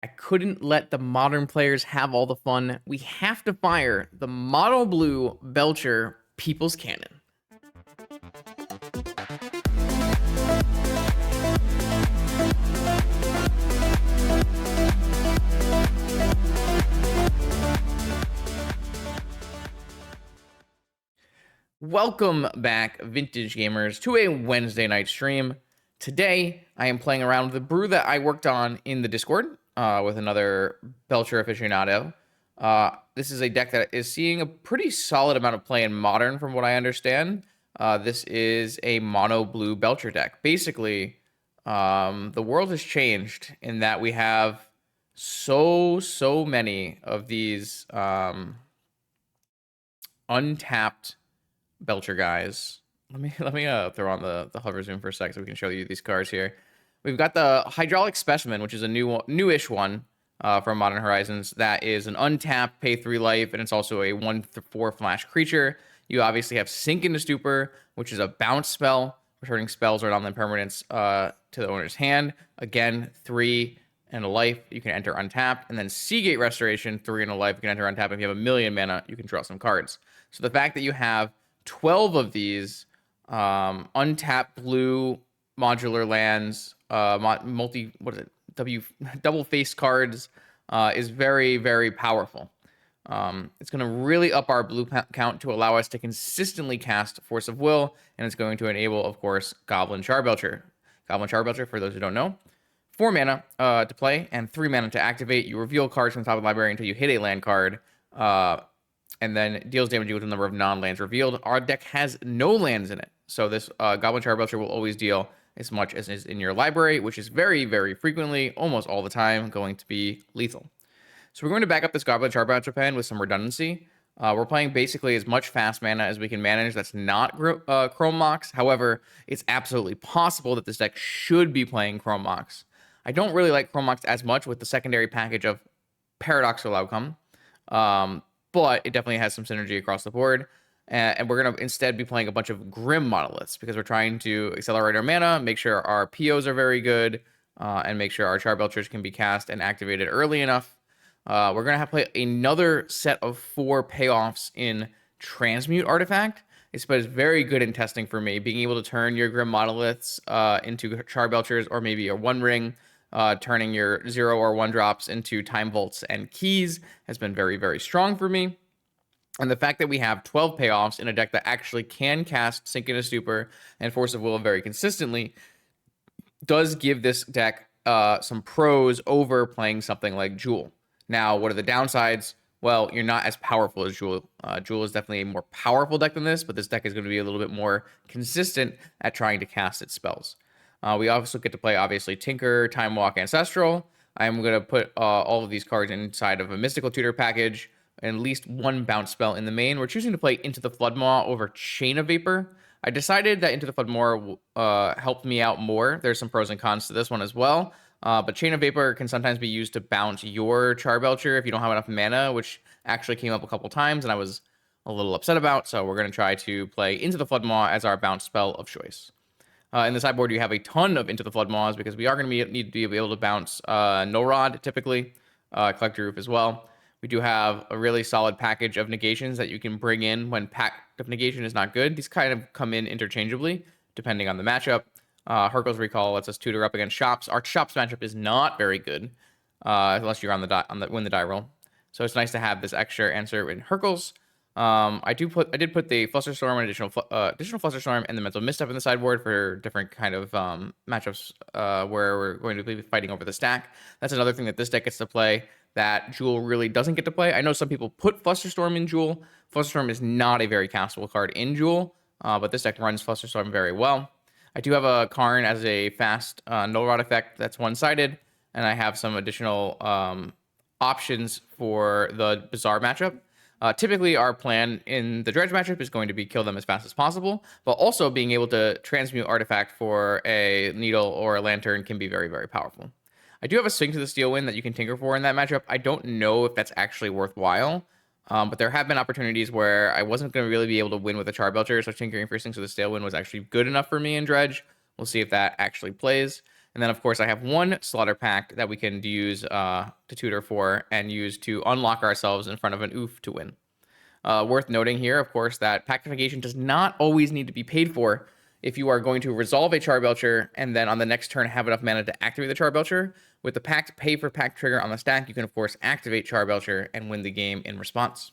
I couldn't let the modern players have all the fun. We have to fire the Mono Blue Belcher People's Cannon. Welcome back, Vintage Gamers, to a Wednesday night stream. Today, I am playing around with the brew that I worked on in the Discord with another Belcher aficionado. This is a deck that is seeing a pretty solid amount of play in Modern, from what I understand. This is a mono blue Belcher deck. Basically, the world has changed in that we have so many of these untapped Belcher guys. Let me throw on the hover zoom for a sec so we can show you these cards here. We've got the Hydraulic Specimen, which is a newish one from Modern Horizons. That is an untapped, pay 3 life, and it's also a 1/4 flash creature. You obviously have Sink into Stupor, which is a bounce spell, returning spells or non-land permanents to the owner's hand. Again, 3 and a life, you can enter untapped. And then Seagate Restoration, 3 and a life, you can enter untapped. If you have 1,000,000 mana, you can draw some cards. So the fact that you have 12 of these untapped blue modular lands, double face cards is very powerful. It's going to really up our blue count to allow us to consistently cast Force of Will, and it's going to enable, of course, Goblin Charbelcher. Goblin Charbelcher, for those who don't know, 4 mana to play and 3 mana to activate. You reveal cards from the top of the library until you hit a land card, and then deals damage equal to the number of non-lands revealed. Our deck has no lands in it, so this Goblin Charbelcher will always deal as much as is in your library, which is very frequently, almost all the time, going to be lethal. So we're going to back up this Goblin Charbelcher pen with some redundancy. We're playing basically as much fast mana as we can manage. That's not Chrome Mox. However, it's absolutely possible that this deck should be playing Chrome Mox. I don't really like Chrome Mox as much with the secondary package of Paradoxical Outcome. But it definitely has some synergy across the board. And we're going to instead be playing a bunch of Grim Monoliths because we're trying to accelerate our mana, make sure our POs are very good, and make sure our Charbelchers can be cast and activated early enough. We're going to have to play another set of 4 payoffs in Transmute Artifact. It's very good in testing for me, being able to turn your Grim Monoliths into Charbelchers or maybe a One Ring. Turning your 0 or 1 drops into Time Vaults and Keys has been very strong for me. And the fact that we have 12 payoffs in a deck that actually can cast Sink into Stupor and Force of Will very consistently does give this deck some pros over playing something like Jewel. Now, what are the downsides? Well, you're not as powerful as Jewel. Jewel is definitely a more powerful deck than this, but this deck is going to be a little bit more consistent at trying to cast its spells. We also get to play, obviously, Tinker, Time Walk, Ancestral. I'm going to put all of these cards inside of a Mystical Tutor package, and at least 1 bounce spell in the main. We're choosing to play Into the Floodmaw over Chain of Vapor. I decided that Into the Floodmaw helped me out more. There's some pros and cons to this one as well. But Chain of Vapor can sometimes be used to bounce your Charbelcher if you don't have enough mana, which actually came up a couple times, and I was a little upset about. So we're going to try to play Into the Floodmaw as our bounce spell of choice. In the sideboard, you have a ton of Into the Floodmaws because we are going to need to be able to bounce No Rod, typically, Collector Roof as well. We do have a really solid package of negations that you can bring in when Pact of Negation is not good. These kind of come in interchangeably, depending on the matchup. Hurkyl's Recall lets us tutor up against Shops. Our Shops matchup is not very good, unless you're on the win the die roll. So it's nice to have this extra answer in Hurkyl's. I did put the Flusterstorm and additional Flusterstorm and the Mental Misstep in the sideboard for different kind of matchups where we're going to be fighting over the stack. That's another thing that this deck gets to play that Jewel really doesn't get to play. I know some people put Flusterstorm in Jewel. Flusterstorm is not a very castable card in Jewel, but this deck runs Flusterstorm very well. I do have a Karn as a fast Null Rod effect that's one-sided, and I have some additional options for the Bizarre matchup. Typically, our plan in the Dredge matchup is going to be kill them as fast as possible, but also being able to transmute artifact for a Needle or a Lantern can be very powerful. I do have a Sink to the Steel Wind that you can tinker for in that matchup. I don't know if that's actually worthwhile, but there have been opportunities where I wasn't going to really be able to win with a Charbelcher, so tinkering for Sink to the Steel Wind was actually good enough for me in Dredge. We'll see if that actually plays. And then, of course, I have one Slaughter Pact that we can use to tutor for and use to unlock ourselves in front of an oof to win. Worth noting here, of course, that Pactification does not always need to be paid for. If you are going to resolve a Charbelcher and then on the next turn have enough mana to activate the Charbelcher, with the Pact pay for Pact trigger on the stack, you can, of course, activate Charbelcher and win the game in response.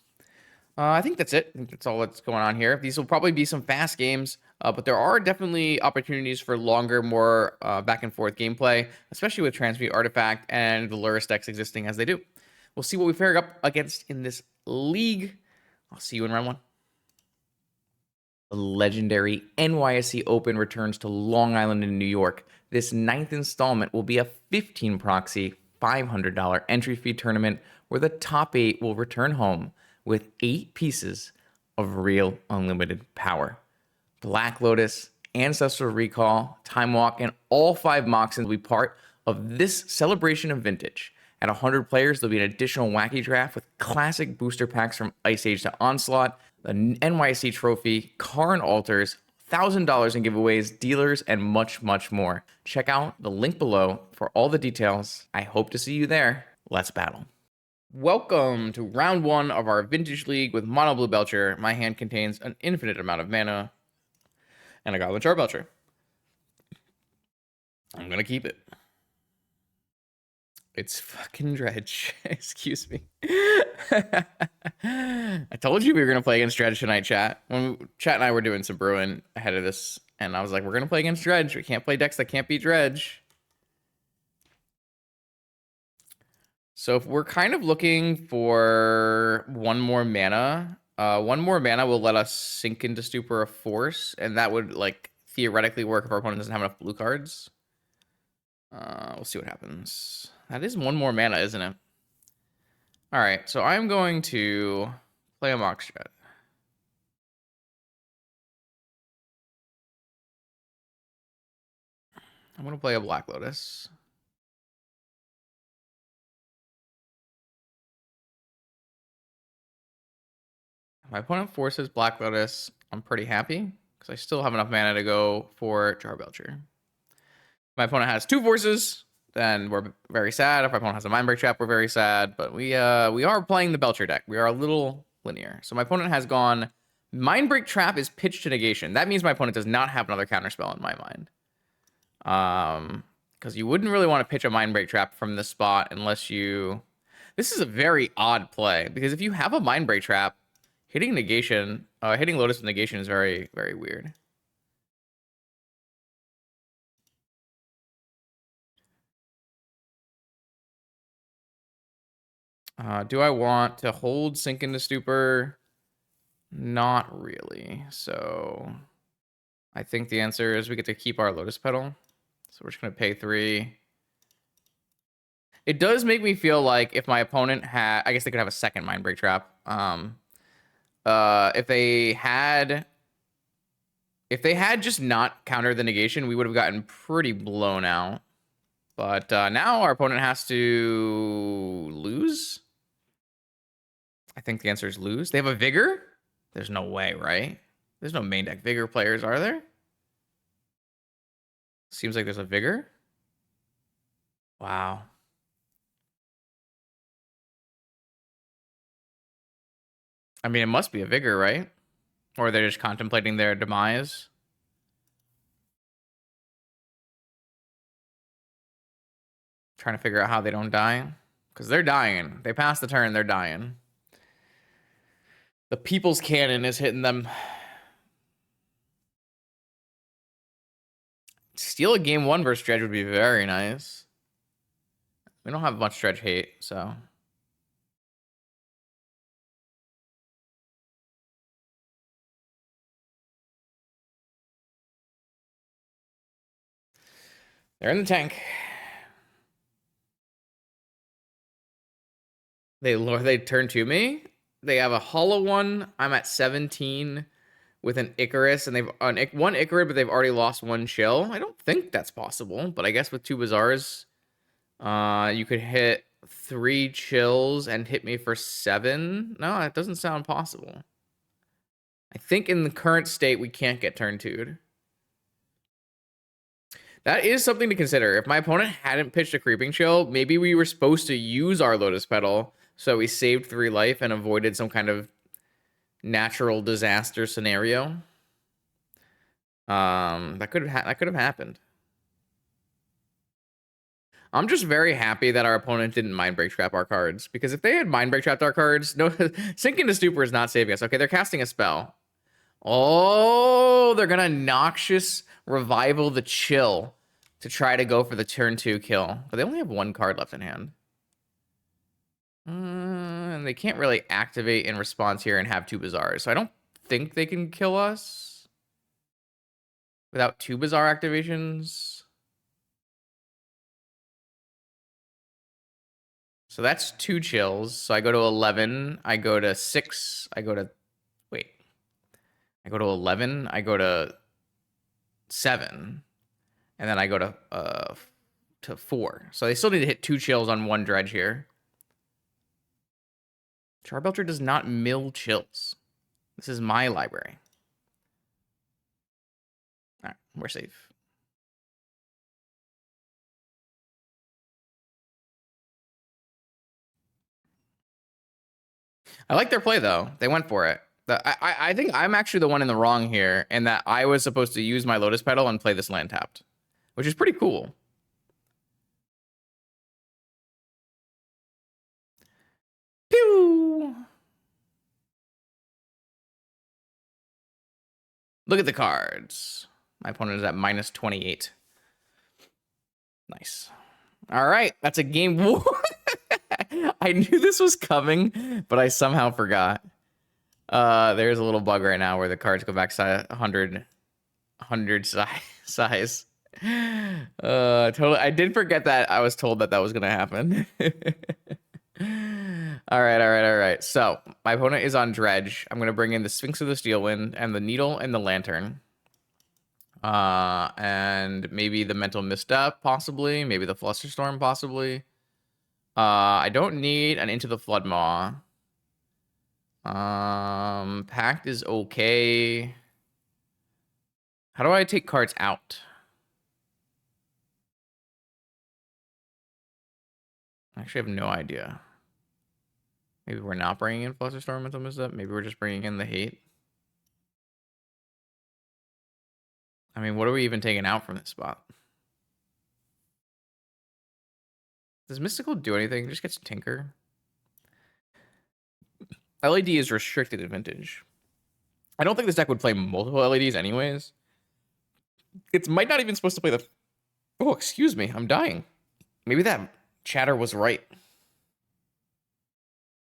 I think that's it. I think that's all that's going on here. These will probably be some fast games, but there are definitely opportunities for longer, more back and forth gameplay, especially with Transmute Artifact and the Lurrus decks existing as they do. We'll see what we fare up against in this league. I'll see you in round one. The legendary NYSC Open returns to Long Island in New York. This 9th installment will be a 15 proxy, $500 entry fee tournament where the top 8 will return home with 8 pieces of real unlimited power. Black Lotus, Ancestral Recall, Time Walk, and all 5 Moxens will be part of this celebration of vintage. At 100 players, there'll be an additional wacky draft with classic booster packs from Ice Age to Onslaught, the NYC trophy, Karn altars, $1,000 in giveaways, dealers, and much, much more. Check out the link below for all the details. I hope to see you there. Let's battle. Welcome to round 1 of our Vintage League with Mono Blue Belcher. My hand contains an infinite amount of mana, and a Goblin Charbelcher. I'm going to keep it. It's fucking Dredge. Excuse me. I told you we were going to play against Dredge tonight, chat. When Chat and I were doing some brewing ahead of this, and I was like, we're going to play against Dredge. We can't play decks that can't beat Dredge. So if we're kind of looking for one more mana, one more mana will let us sink into Stupor of Force, and that would like theoretically work if our opponent doesn't have enough blue cards. We'll see what happens. That is one more mana, isn't it? All right, so I'm going to play a Mox Jet. I'm going to play a Black Lotus. If my opponent forces Black Lotus, I'm pretty happy because I still have enough mana to go for Charbelcher. If my opponent has 2 forces, then we're very sad. If my opponent has a Mindbreak Trap, we're very sad. But we are playing the Belcher deck. We are a little linear. So my opponent has gone Mindbreak Trap is pitched to negation. That means my opponent does not have another counterspell in my mind. Because you wouldn't really want to pitch a Mindbreak Trap from this spot unless you... This is a very odd play, because if you have a Mindbreak Trap, hitting negation, hitting Lotus with negation is very, very weird. Do I want to hold Sink into Stupor? Not really. So I think the answer is we get to keep our Lotus Petal. So we're just going to pay 3. It does make me feel like if my opponent had... I guess they could have a second Mindbreak Trap. If they had just not countered the negation, we would have gotten pretty blown out. But now our opponent has to lose. I think the answer is lose. They have a Vigor? There's no way, right? There's no main deck Vigor players, are there? Seems like there's a Vigor. Wow. I mean, it must be a Vigor, right? Or they're just contemplating their demise. Trying to figure out how they don't die. Because they're dying. They pass the turn, they're dying. The People's Cannon is hitting them. Steal a game 1 versus Dredge would be very nice. We don't have much Dredge hate, so... They're in the tank. They turn to me. They have a hollow one. I'm at 17 with an Icarus, and they've one Icarus, but they've already lost 1 chill. I don't think that's possible, but I guess with 2 Bazaars, you could hit 3 chills and hit me for 7. No, that doesn't sound possible. I think in the current state, we can't get turn 2'd. That is something to consider. If my opponent hadn't pitched a Creeping Chill, maybe we were supposed to use our Lotus Petal so we saved 3 life and avoided some kind of natural disaster scenario. That could have happened. I'm just very happy that our opponent didn't Mind Break Trap our cards, because if they had Mind Break Trapped our cards, no, Sink into Stupor is not saving us. Okay, they're casting a spell. Oh, they're gonna Noxious Revival the Chill to try to go for the turn 2 kill, but they only have 1 card left in hand. And they can't really activate in response here and have 2 Bazaars, so I don't think they can kill us without 2 Bazaar activations. So that's 2 chills. So I go to 11. I go to 6. I go to... Wait. I go to 11. I go to 7. And then I go to 4. So they still need to hit 2 chills on 1 Dredge here. Belcher does not mill chills. This is my library. All right, we're safe. I like their play, though. They went for it. I think I'm actually the one in the wrong here, in that I was supposed to use my Lotus Petal and play this land tapped, which is pretty cool. Pew! Look at the cards. My opponent is at minus 28. Nice. All right, that's a game. I knew this was coming, but I somehow forgot. There's a little bug right now where the cards go back 100 size. Totally. I did forget that I was told that was gonna happen. All right. So my opponent is on Dredge. I'm gonna bring in the Sphinx of the Steelwind and the Needle and the Lantern. And maybe the Mental Misstep, possibly. Maybe the Flusterstorm, possibly. I don't need an Into the Flood Maw. Pact is okay. How do I take cards out? I actually have no idea. Maybe we're not bringing in Flusterstorm, Mental Misstep. Maybe we're just bringing in the Hate. I mean, what are we even taking out from this spot? Does Mystical do anything? It just gets Tinker. LED is restricted in Vintage. I don't think this deck would play multiple LEDs anyways. It might not even supposed to play the... Oh, excuse me. I'm dying. Maybe that chatter was right.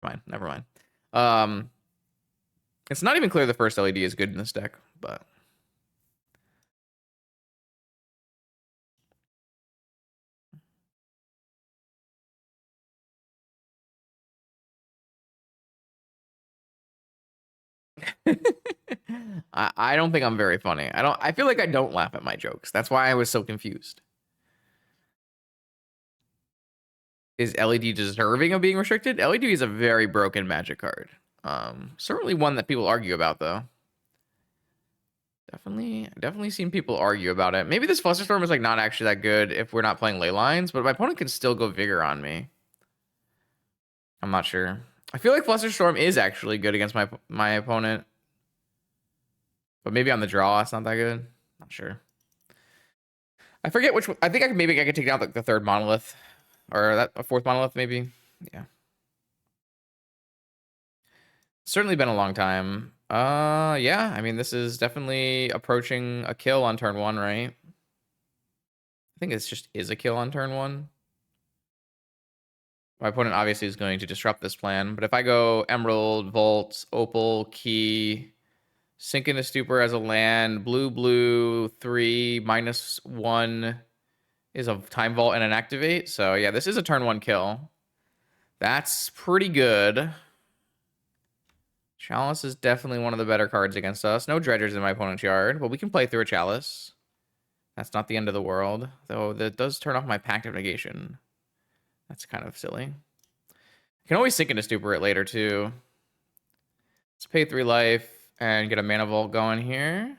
Fine. Never mind. It's not even clear the first LED is good in this deck, but... I don't think I'm very funny. I feel like I don't laugh at my jokes. That's why I was so confused. Is LED deserving of being restricted? LED is a very broken Magic card. Certainly one that people argue about, though. Definitely seen people argue about it. Maybe this Flusterstorm is like not actually that good if we're not playing ley lines, but my opponent can still go Vigor on me. I'm not sure. I feel like Flusterstorm is actually good against my opponent. But maybe on the draw, it's not that good. Not sure. I forget which one. I think maybe I could take down the 3rd Monolith. Or a 4th Monolith, maybe. Yeah. Certainly been a long time. Yeah. I mean, this is definitely approaching a kill on turn 1, right? I think it's just is a kill on turn 1. My opponent obviously is going to disrupt this plan, but if I go Emerald, Volt, Opal, Key, Sink into Stupor as a land, blue, 3, -1 is a Time Vault and an Activate. So yeah, this is a turn 1 kill. That's pretty good. Chalice is definitely one of the better cards against us. No Dredgers in my opponent's yard, but we can play through a Chalice. That's not the end of the world, though that does turn off my Pact of Negation. That's kind of silly. You can always Sink into Stupor it later, too. Let's pay 3 life and get a Mana Vault going here.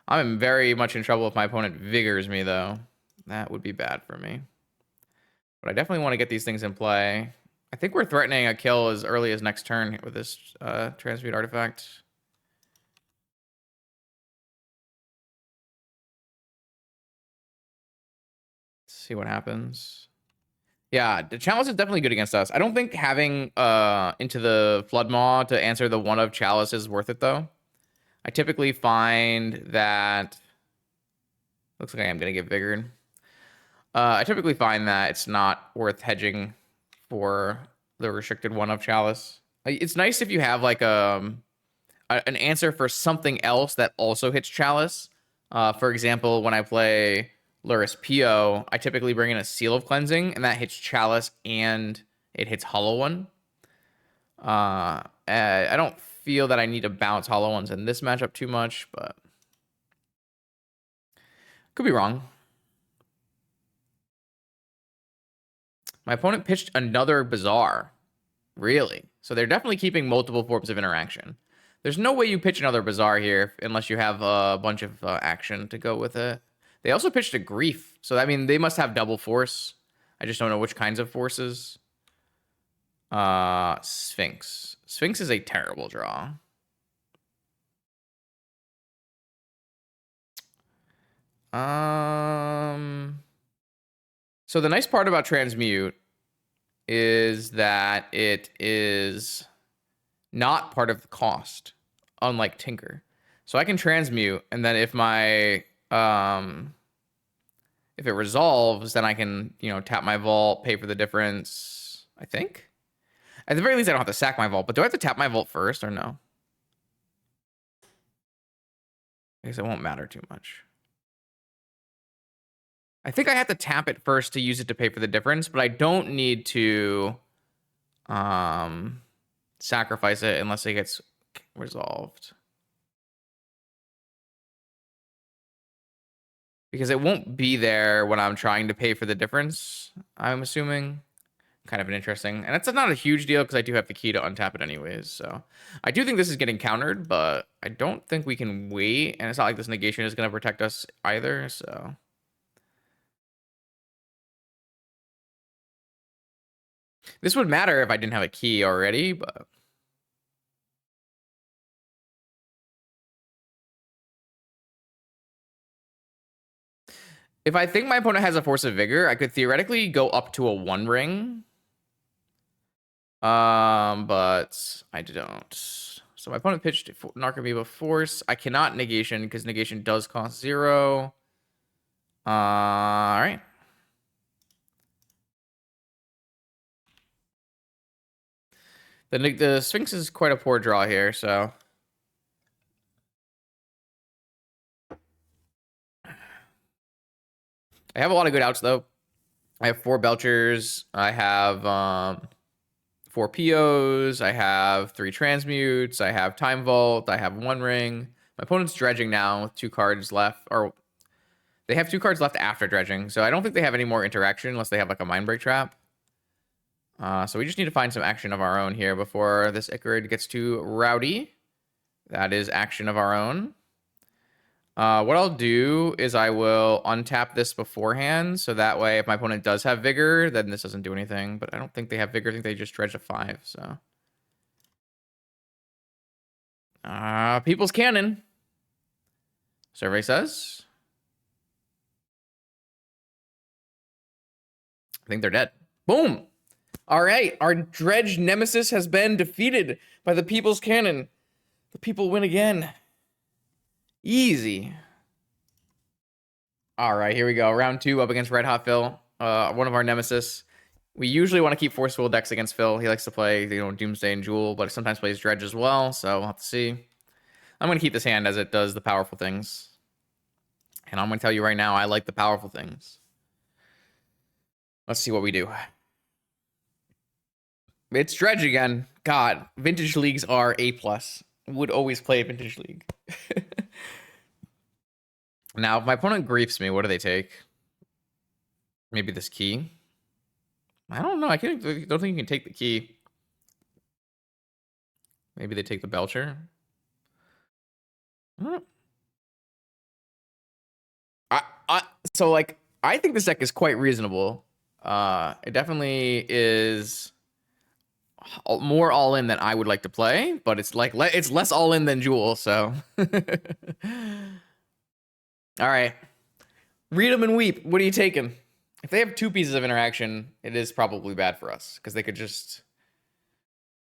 I'm very much in trouble if my opponent Vigors me, though. That would be bad for me. But I definitely want to get these things in play. I think we're threatening a kill as early as next turn with this transmute artifact. Let's see what happens. Yeah, the Chalice is definitely good against us. I don't think having into the Flood Maw to answer the one of Chalice is worth it, though. I typically find that... Looks like I am going to get Vigored. I typically find that it's not worth hedging for the restricted one of Chalice. It's nice if you have like an answer for something else that also hits Chalice. For example, when I play Luris Pio, I typically bring in a Seal of Cleansing, and that hits Chalice and it hits Hollow One. I don't feel that I need to bounce Hollow Ones in this matchup too much, but could be wrong. My opponent pitched another Bazaar. Really? So they're definitely keeping multiple forms of interaction. There's no way you pitch another Bazaar here unless you have a bunch of action to go with it. They also pitched a Grief. So, I mean, they must have double force. I just don't know which kinds of forces. Sphinx. Sphinx is a terrible draw. So the nice part about Transmute is that it is not part of the cost, unlike Tinker. So I can transmute, and then if my if it resolves, then I can, you know, tap my vault, pay for the difference, I think. At the very least, I don't have to sack my vault, but do I have to tap my vault first or no? I guess it won't matter too much. I think I have to tap it first to use it to pay for the difference, but I don't need to sacrifice it unless it gets resolved. Because it won't be there when I'm trying to pay for the difference, I'm assuming. Kind of an interesting... And it's not a huge deal because I do have the key to untap it anyways, so... I do think this is getting countered, but I don't think we can wait, and it's not like this negation is going to protect us either, so... This would matter if I didn't have a key already, but... If I think my opponent has a Force of Vigor, I could theoretically go up to a 1 ring. But I don't. So my opponent pitched Narcomoeba Force. I cannot negation because negation does cost 0. All right. The Sphinx is quite a poor draw here, so... I have a lot of good outs, though. I have 4 Belchers. I have 4 POs. I have 3 Transmutes. I have Time Vault. I have 1 ring. My opponent's dredging now with 2 cards left. Or they have 2 cards left after dredging, so I don't think they have any more interaction unless they have like a Mind Break Trap. So we just need to find some action of our own here before this Icarid gets too rowdy. That is action of our own. What I'll do is I will untap this beforehand, so that way if my opponent does have Vigor, then this doesn't do anything. But I don't think they have Vigor. I think they just dredge a 5, so... People's Cannon. Survey says. I think they're dead. Boom! All right, our Dredge Nemesis has been defeated by the People's Cannon. The people win again. Easy. All right, here we go. Round 2 up against Red Hot Phil, one of our Nemesis. We usually want to keep Forceful decks against Phil. He likes to play, you know, Doomsday and Jewel, but sometimes plays Dredge as well, so we'll have to see. I'm going to keep this hand as it does the powerful things. And I'm going to tell you right now, I like the powerful things. Let's see what we do. It's Dredge again. God, Vintage Leagues are A+. Would always play a Vintage League. Now, if my opponent griefs me, what do they take? Maybe this key? I don't know. I don't think you can take the key. Maybe they take the Belcher. So, like, I think this deck is quite reasonable. It definitely is more all in than I would like to play, but it's like it's less all in than Jewel. So, all right, read them and weep. What are you taking? If they have two pieces of interaction, it is probably bad for us because they could just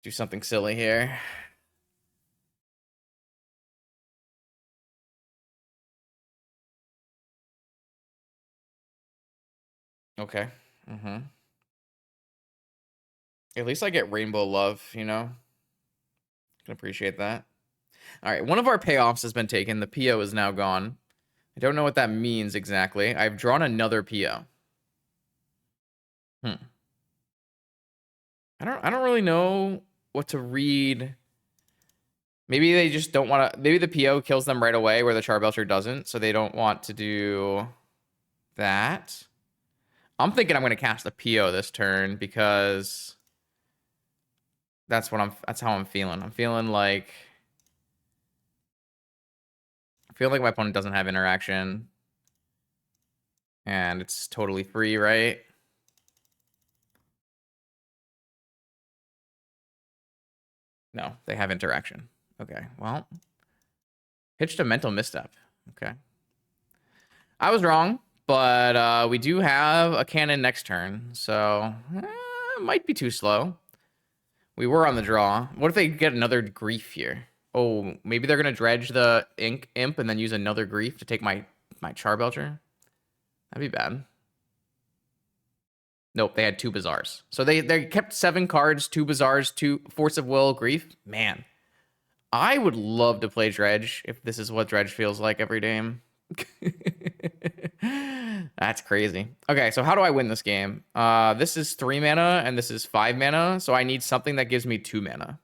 do something silly here. Okay. Mm-hmm. At least I get Rainbow Love, you know? Can appreciate that. All right, one of our payoffs has been taken. The PO is now gone. I don't know what that means exactly. I've drawn another PO. Hmm. I don't really know what to read. Maybe they just don't want to. Maybe the PO kills them right away where the Charbelcher doesn't, so they don't want to do that. I'm thinking I'm going to cast the PO this turn because that's how I'm feeling. I feel like my opponent doesn't have interaction and it's totally free, right? No, they have interaction. Okay, well, pitched a mental misstep. Okay. I was wrong, but we do have a cannon next turn, so it might be too slow. We were on the draw. What if they get another grief here? Oh, maybe they're gonna dredge the imp and then use another grief to take my Charbelcher. That'd be bad. Nope, they had two Bazaars. So they kept 7 cards, 2 Bazaars, 2 Force of Will, grief. Man, I would love to play Dredge if this is what Dredge feels like every game. That's crazy. Okay, so how do I win this game? This is 3 mana and this is 5 mana, so I need something that gives me 2 mana.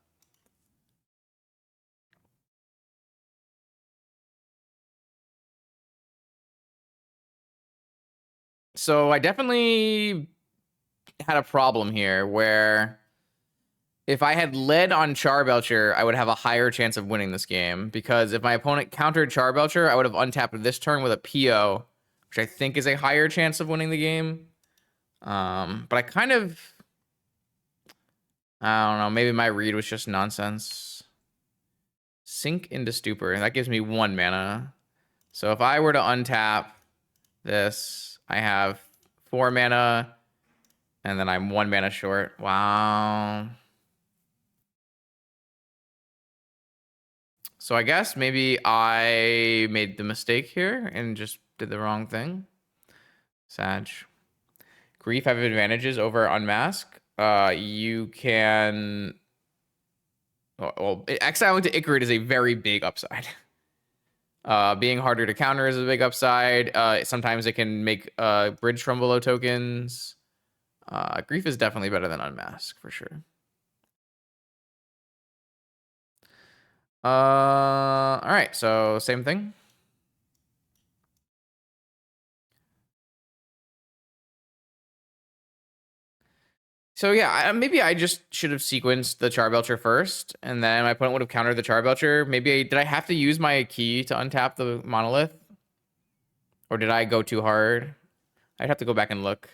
So I definitely had a problem here where if I had led on Charbelcher, I would have a higher chance of winning this game because if my opponent countered Charbelcher, I would have untapped this turn with a PO, which I think is a higher chance of winning the game. But I don't know, maybe my read was just nonsense. Sink into Stupor, that gives me 1 mana. So if I were to untap this, I have 4 mana, and then I'm 1 mana short. Wow. So I guess maybe I made the mistake here and just did the wrong thing. Sag. Grief have advantages over Unmask. You can... Well, exiling to Icarid is a very big upside. Being harder to counter is a big upside. Sometimes it can make bridge from below tokens. Grief is definitely better than Unmask, for sure. All right, so same thing. So yeah, maybe I just should have sequenced the Charbelcher first, and then my opponent would have countered the Charbelcher. Did I have to use my key to untap the Monolith? Or did I go too hard? I'd have to go back and look.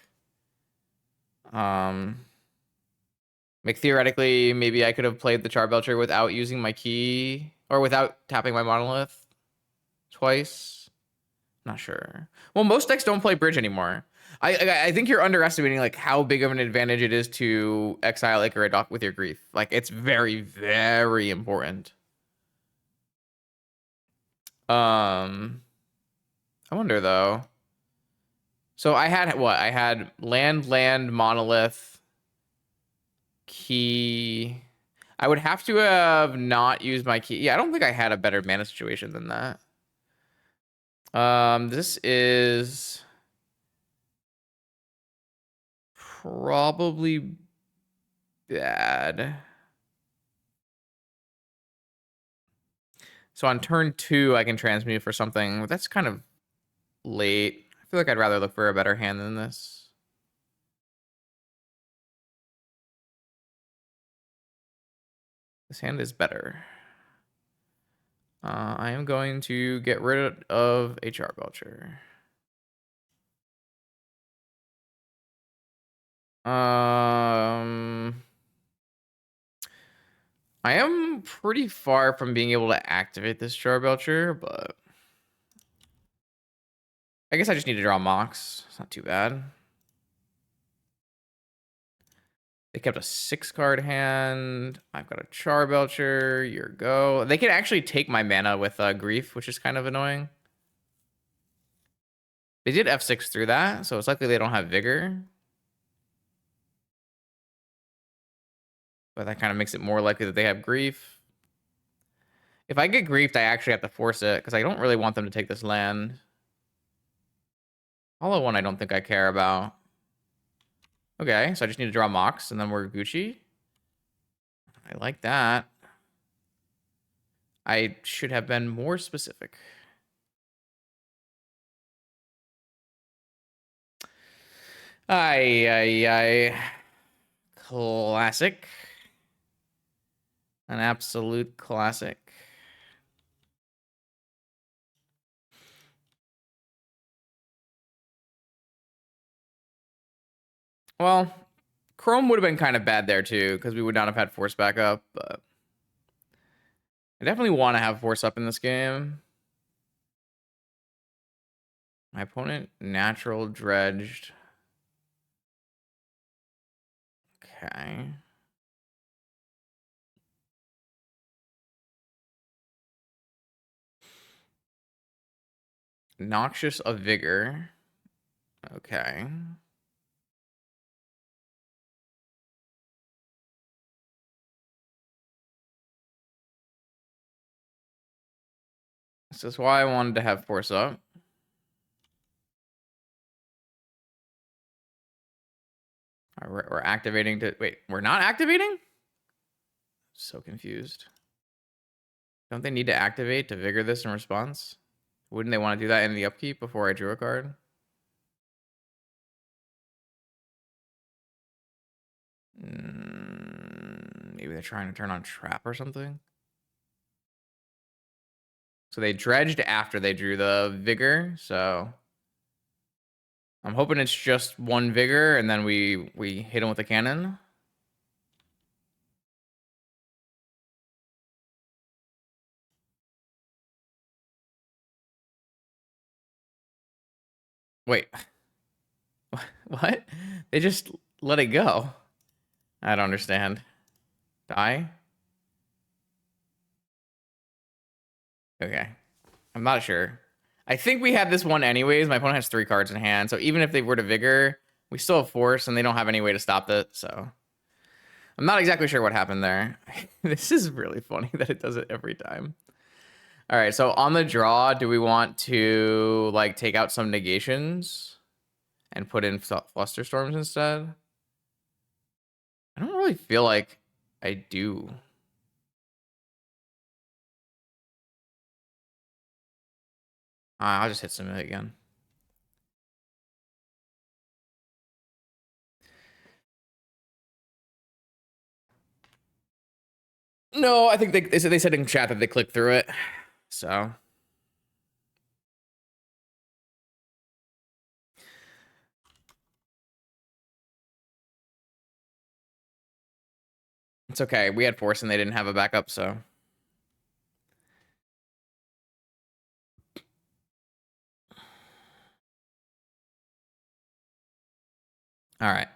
Like theoretically, maybe I could have played the Charbelcher without using my key, or without tapping my Monolith twice. Not sure. Well, most decks don't play bridge anymore. I think you're underestimating like how big of an advantage it is to exile Icarid with your grief. Like it's very, very important. I wonder though. So I had what? I had land, monolith, key. I would have to have not used my key. Yeah, I don't think I had a better mana situation than that. This is probably bad. So on turn 2, I can transmute for something. That's kind of late. I feel like I'd rather look for a better hand than this. This hand is better. I am going to get rid of a Charbelcher. I am pretty far from being able to activate this Char Belcher, but I guess I just need to draw Mox. It's not too bad. They kept a 6-card hand. I've got a Char Belcher. Your go. They can actually take my mana with Grief, which is kind of annoying. They did F6 through that, so it's likely they don't have Vigor. But that kind of makes it more likely that they have Grief. If I get Griefed, I actually have to force it, because I don't really want them to take this land. Hollow one I don't think I care about. Okay, so I just need to draw Mox, and then we're Gucci. I like that. I should have been more specific. Ay. Classic. An absolute classic. Well, Chrome would have been kind of bad there too, because we would not have had Force back up, but I definitely want to have Force up in this game. My opponent natural dredged. Okay. Noxious of Vigor. Okay. This is why I wanted to have Force up. We're activating to... Wait, we're not activating? So confused. Don't they need to activate to Vigor this in response? Wouldn't they want to do that in the upkeep before I drew a card? Maybe they're trying to turn on Trap or something? So they dredged after they drew the Vigor, so... I'm hoping it's just one Vigor, and then we hit him with a cannon. Wait. What? They just let it go. I don't understand. Die? Okay. I'm not sure. I think we had this one anyways. My opponent has 3 cards in hand, so even if they were to Vigor, we still have Force, and they don't have any way to stop it, so... I'm not exactly sure what happened there. This is really funny that it does it every time. All right, so on the draw, do we want to, like, take out some negations and put in Flusterstorms instead? I don't really feel like I do. I'll just hit Submit again. No, I think they said in chat that they clicked through it. So it's okay. We had Force and they didn't have a backup, so. All right.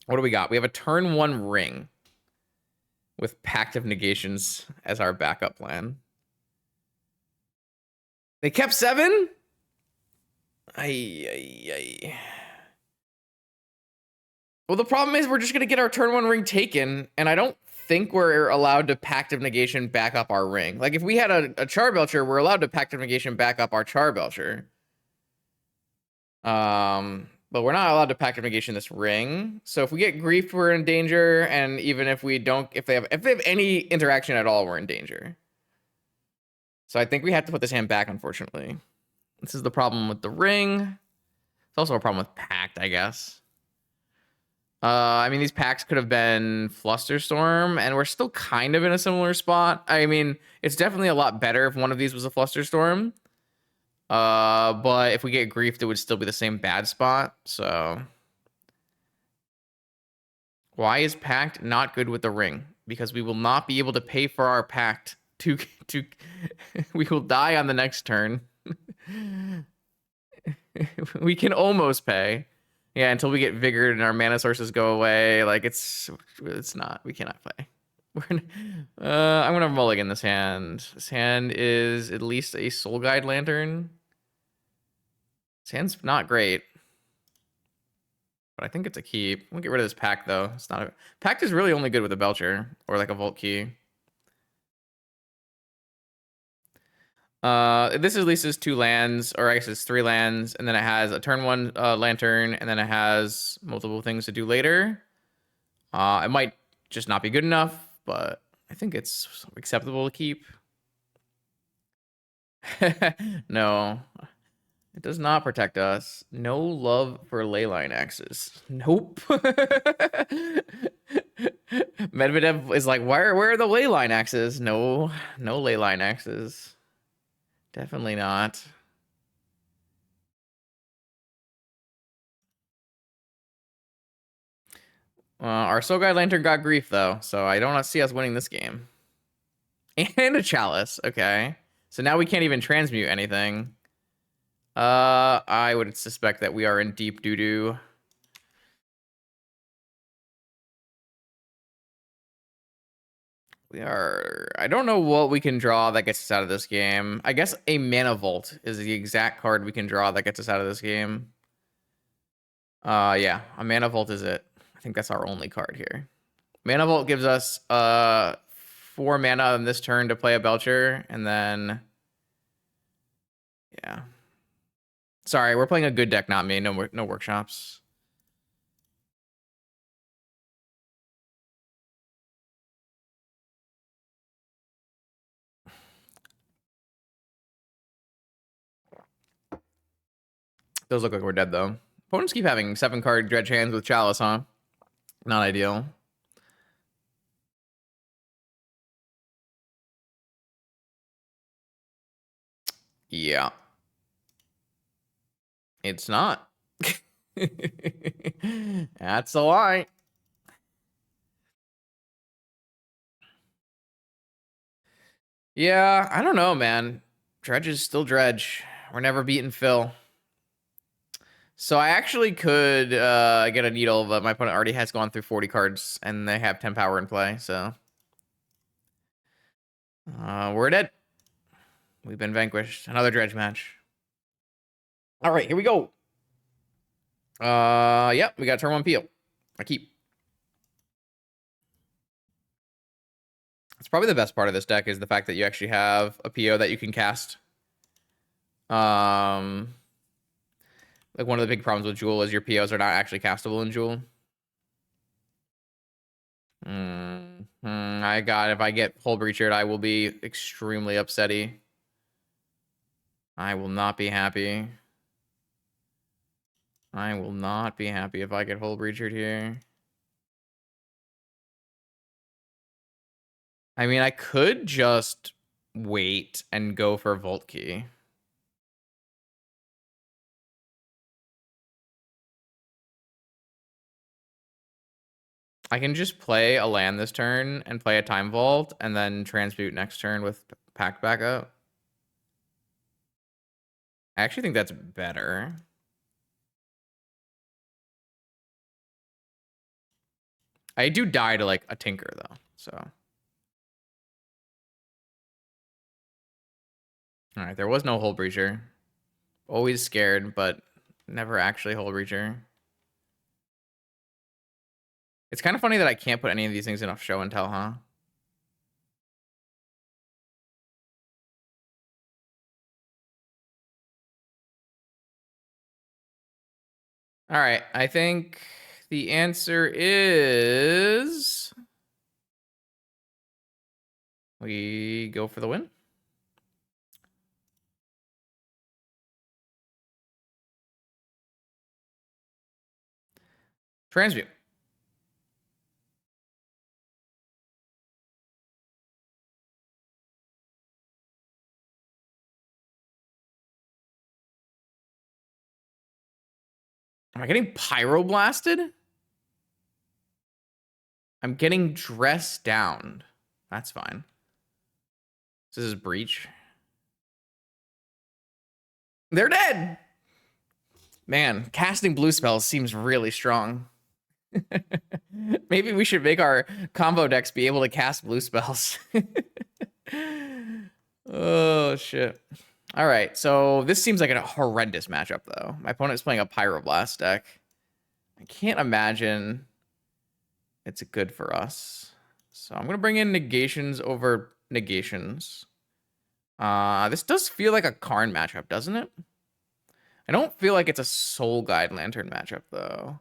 What do we got? We have a turn 1 ring with Pact of Negations as our backup plan. They kept 7? Ay. Well, the problem is we're just going to get our turn 1 ring taken, and I don't think we're allowed to Pact of Negation back up our ring. Like, if we had a Char Belcher, we're allowed to Pact of Negation back up our Char Belcher. But we're not allowed to Pact of Negation this ring. So if we get Grief, we're in danger, and even if we don't, if they have any interaction at all, we're in danger. So I think we have to put this hand back, unfortunately. This is the problem with the ring. It's also a problem with Pact, I guess. I mean, these packs could have been Flusterstorm, and we're still kind of in a similar spot. I mean, it's definitely a lot better if one of these was a Flusterstorm. But if we get griefed, it would still be the same bad spot. So why is Pact not good with the ring? Because we will not be able to pay for our Pact to we will die on the next turn. We can almost pay. Yeah, until we get vigored and our mana sources go away. Like it's not. We cannot play. I'm gonna mulligan this hand. This hand is at least a Soul Guide Lantern. This hand's not great, but I think it's a keep. We'll get rid of this Pact though. It's not a Pact is really only good with a Belcher or like a Vault Key. This at least is 2 lands, or I guess it's 3 lands, and then it has a turn 1 lantern, and then it has multiple things to do later. It might just not be good enough, but I think it's acceptable to keep. No, it does not protect us. No love for leyline axes. Nope. Medvedev is like, where are the leyline axes? No leyline axes. Definitely not. Our Soul Guide Lantern got grief though, so I don't see us winning this game. And a Chalice, okay. So now we can't even transmute anything. I would suspect that we are in deep doo-doo. We are... I don't know what we can draw that gets us out of this game. I guess a Mana Vault is the exact card we can draw that gets us out of this game. Yeah, a Mana Vault is it. I think that's our only card here. Mana Vault gives us 4 mana on this turn to play a Belcher, and then... Yeah. Sorry, we're playing a good deck, not me. No workshops. Those look like we're dead, though. Opponents keep having 7-card Dredge hands with Chalice, huh? Not ideal. Yeah. It's not. That's a lie. Yeah, I don't know, man. Dredge is still Dredge. We're never beating Phil. So I actually could get a needle, but my opponent already has gone through 40 cards, and they have 10 power in play, so... we're dead. We've been vanquished. Another Dredge match. All right, here we go. Yep, we got turn 1 peel. I keep. It's probably the best part of this deck is the fact that you actually have a PO that you can cast. Like one of the big problems with Jewel is your POs are not actually castable in Jewel. If I get Hull Breachered, I will be extremely upsetty. I will not be happy. I will not be happy if I get Hull Breachered here. I mean, I could just wait and go for Vault Key. I can just play a land this turn and play a Time Vault and then transmute next turn with Pact backup. I actually think that's better. I do die to like a Tinker though, so. All right, there was no Hull Breacher. Always scared, but never actually Hull Breacher. It's kind of funny that I can't put any of these things in a show and tell, huh? All right, I think the answer is we go for the win. Transmute. Am I getting pyroblasted? I'm getting dressed down. That's fine. This is breach. They're dead. Man, casting blue spells seems really strong. Maybe we should make our combo decks be able to cast blue spells. Oh, shit. All right, so this seems like a horrendous matchup, though. My opponent's playing a Pyroblast deck. I can't imagine it's good for us. So I'm going to bring in negations over negations. This does feel like a Karn matchup, doesn't it? I don't feel like it's a Soul Guide Lantern matchup, though.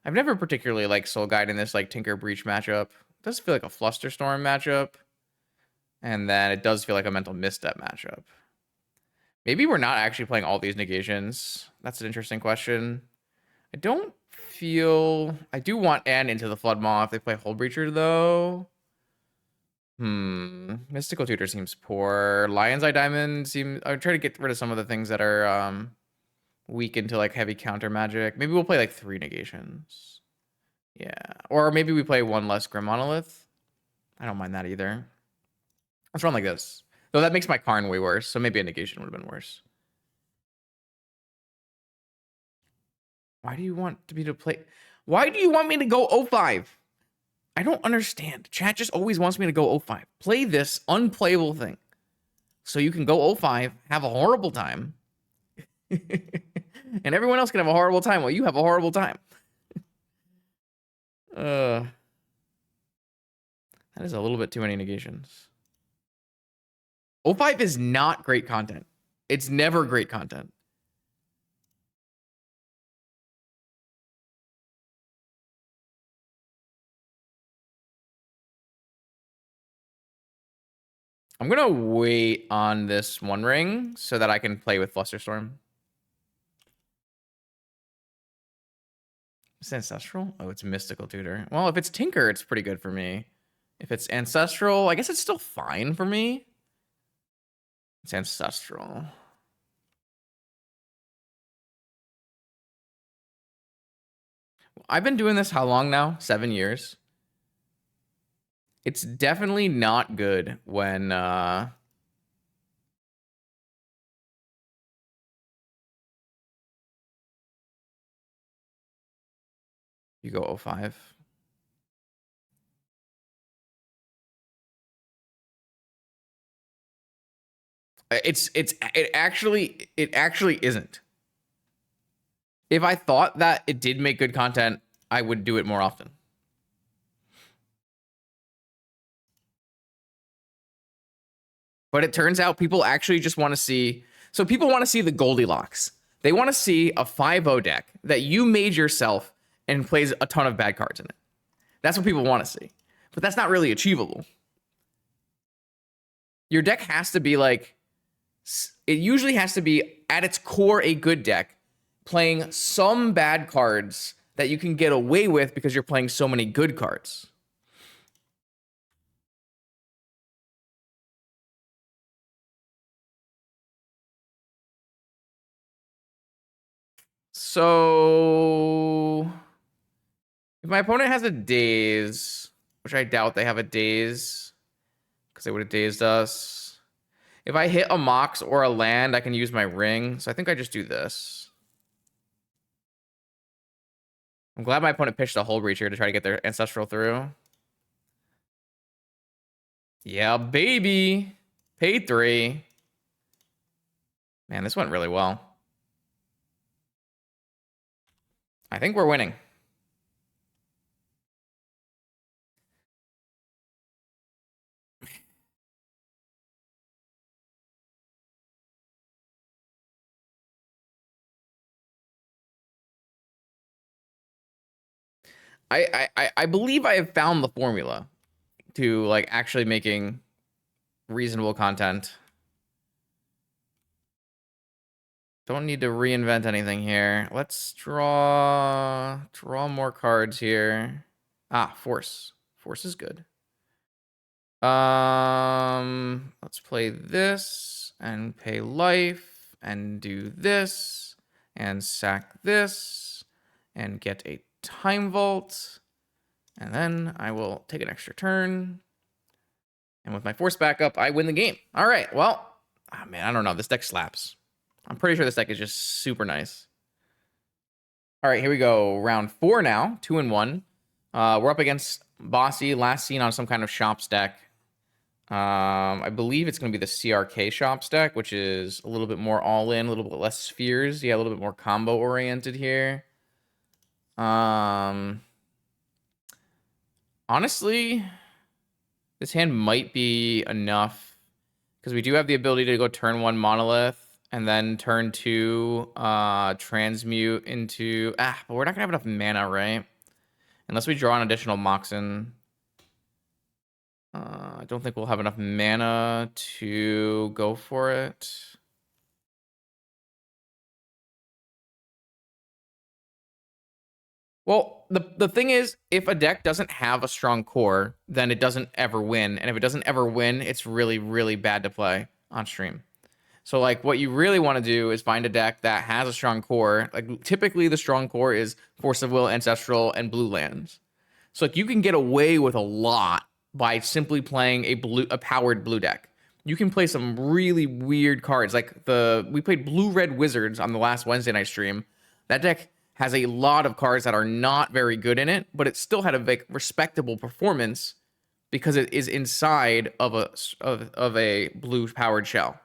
I've never particularly liked Soul Guide in this like Tinker Breach matchup. It does feel like a Flusterstorm matchup. And then it does feel like a Mental Misstep matchup. Maybe we're not actually playing all these negations. That's an interesting question. I don't feel... I do want N into the Flood Maw if they play Hull Breacher, though. Mystical Tutor seems poor. Lion's Eye Diamond seems... I would try to get rid of some of the things that are weak into like heavy counter magic. Maybe we'll play like 3 negations. Yeah. Or maybe we play 1 less Grim Monolith. I don't mind that either. Let's run like this. Though that makes my Karn way worse, so maybe a negation would have been worse. Why do you want me to play? Why do you want me to go 0-5? I don't understand. Chat just always wants me to go 0-5. Play this unplayable thing. So you can go 0-5, have a horrible time. And everyone else can have a horrible time while you have a horrible time. That is a little bit too many negations. 0-5 is not great content. It's never great content. I'm going to wait on this One Ring so that I can play with Flusterstorm. Is it Ancestral? Oh, it's Mystical Tutor. Well, if it's Tinker, it's pretty good for me. If it's Ancestral, I guess it's still fine for me. It's Ancestral. I've been doing this how long now? 7 years. It's definitely not good when you go 0-5. It actually isn't. If I thought that it did make good content, I would do it more often. But it turns out people actually just want to see... So people want to see the Goldilocks. They want to see a 5-0 deck that you made yourself and plays a ton of bad cards in it. That's what people want to see. But that's not really achievable. Your deck has to be like... It usually has to be, at its core, a good deck, playing some bad cards that you can get away with because you're playing so many good cards. So if my opponent has a daze, which I doubt they have a daze, because they would have dazed us. If I hit a Mox or a land, I can use my ring. So I think I just do this. I'm glad my opponent pitched a Hull Breacher to try to get their Ancestral through. Yeah, baby. Pay 3. Man, this went really well. I think we're winning. I believe I have found the formula to like actually making reasonable content. Don't need to reinvent anything here. Let's draw more cards here. Ah, Force. Force is good. Let's play this and pay life and do this and sack this and get a Time Vault. And then I will take an extra turn. And with my force backup, I win the game. All right, well, oh man, I don't know. This deck slaps. I'm pretty sure this deck is just super nice. All right, here we go. Round 4 now, 2-1. We're up against Bossy, last seen on some kind of shops deck. I believe it's going to be the CRK shops deck, which is a little bit more all-in, a little bit less spheres. Yeah, a little bit more combo-oriented here. Honestly, this hand might be enough because we do have the ability to go turn 1 Monolith and then turn 2 transmute into... but we're not going to have enough mana, right? Unless we draw an additional Moxen. I don't think we'll have enough mana to go for it. Well, the thing is, if a deck doesn't have a strong core, then it doesn't ever win. And if it doesn't ever win, it's really, really bad to play on stream. So, like, what you really want to do is find a deck that has a strong core. Like, typically the strong core is Force of Will, Ancestral, and blue lands. So, like, you can get away with a lot by simply playing a powered blue deck. You can play some really weird cards. Like, we played Blue-Red Wizards on the last Wednesday night stream. That deck has a lot of cards that are not very good in it, but it still had a respectable performance because it is inside of a blue powered shell.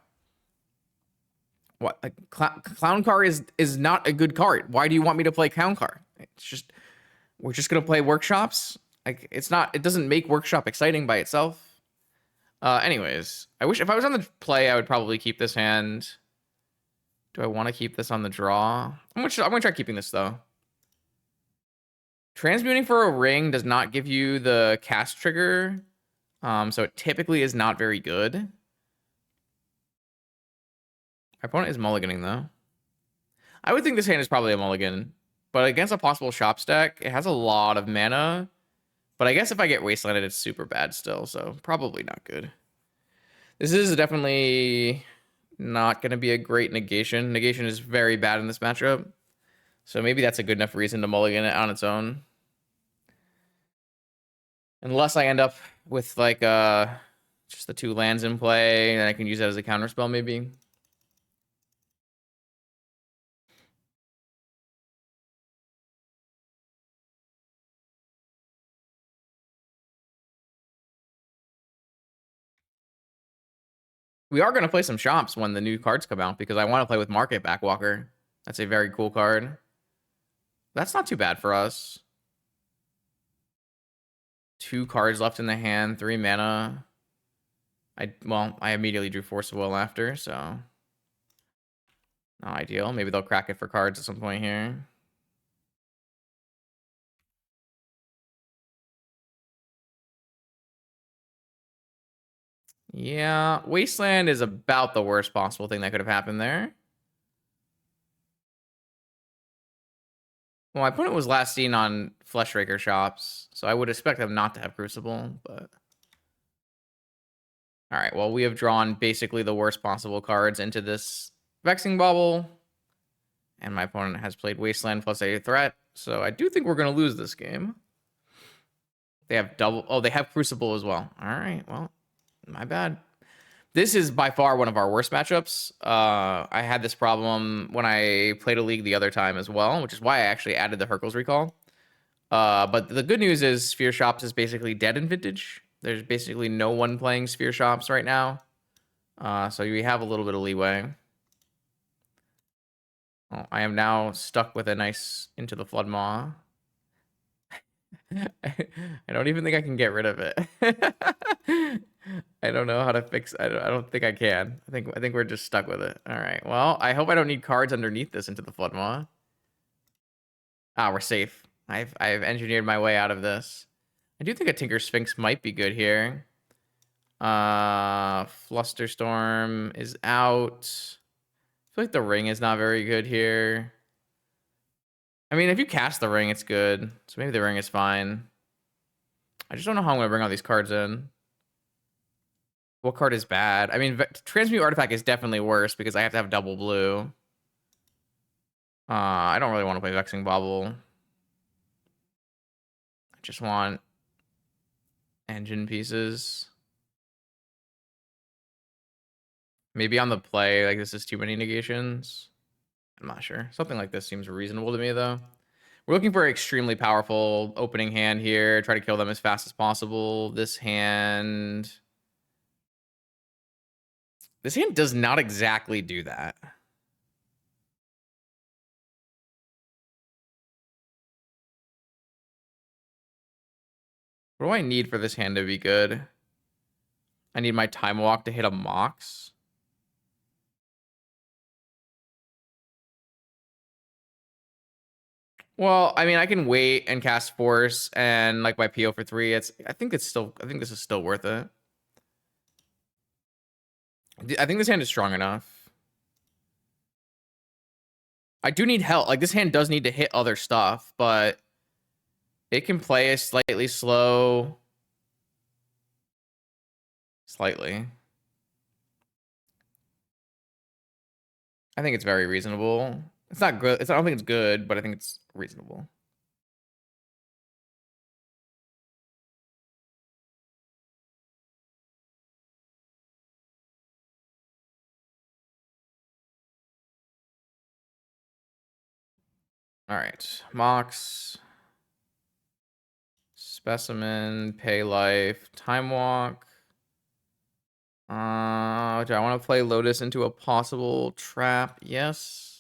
What, like, Clown Car is not a good card. Why do you want me to play Clown Car? It's just, we're just gonna play Workshops. Like, it doesn't make Workshop exciting by itself. Anyways, I wish if I was on the play, I would probably keep this hand. Do I want to keep this on the draw? I'm gonna try keeping this though. Transmuting for a ring does not give you the cast trigger, so it typically is not very good. My opponent is mulliganing though. I would think this hand is probably a mulligan, but against a possible shop stack, it has a lot of mana. But I guess if I get wastelanded, it's super bad still, so probably not good. This is definitely not going to be a great negation. Negation is very bad in this matchup. So maybe that's a good enough reason to mulligan it on its own. Unless I end up with, like, just the 2 lands in play, and I can use that as a counterspell maybe. We are going to play some shops when the new cards come out because I want to play with Market Backwalker. That's a very cool card. That's not too bad for us. 2 cards left in the hand, 3 mana. I immediately drew Force of Will after, so not ideal. Maybe they'll crack it for cards at some point here. Yeah, Wasteland is about the worst possible thing that could have happened there. Well, my opponent was last seen on Fleshraker shops, so I would expect them not to have Crucible, but... All right, well, we have drawn basically the worst possible cards into this Vexing Bubble, and my opponent has played Wasteland plus a threat, so I do think we're going to lose this game. They have they have Crucible as well. All right, well, my bad. This is by far one of our worst matchups. I had this problem when I played a league the other time as well, which is why I actually added the Hercules Recall. But the good news is Sphere Shops is basically dead in Vintage. There's basically no one playing Sphere Shops right now. So we have a little bit of leeway. Oh, I am now stuck with a nice Into the Flood Maw. I don't even think I can get rid of it. I don't know how to fix. I don't think I can. I think we're just stuck with it. All right. Well, I hope I don't need cards underneath this Into the Flood Maw. Ah, we're safe. I've engineered my way out of this. I do think a Tinker Sphinx might be good here. Flusterstorm is out. I feel like the ring is not very good here. I mean, if you cast the ring, it's good. So maybe the ring is fine. I just don't know how I'm going to bring all these cards in. What card is bad? I mean, Transmute Artifact is definitely worse because I have to have double blue. I don't really want to play Vexing Bobble. just want engine pieces. Maybe on the play, like this is too many negations. I'm not sure. Something like this seems reasonable to me, though. We're looking for an extremely powerful opening hand here. Try to kill them as fast as possible. This hand does not exactly do that. What do I need for this hand to be good? I need my time walk to hit a Mox. Well, I mean, I can wait and cast Force and like my PO for 3. I think this is still worth it. I think this hand is strong enough. I do need help. Like, this hand does need to hit other stuff, but it can play a slightly slow. Slightly. I think it's very reasonable. It's not good. I don't think it's good, but I think it's reasonable. All right. Mox. Specimen. Pay life. Time walk. Do I want to play Lotus into a possible trap? Yes.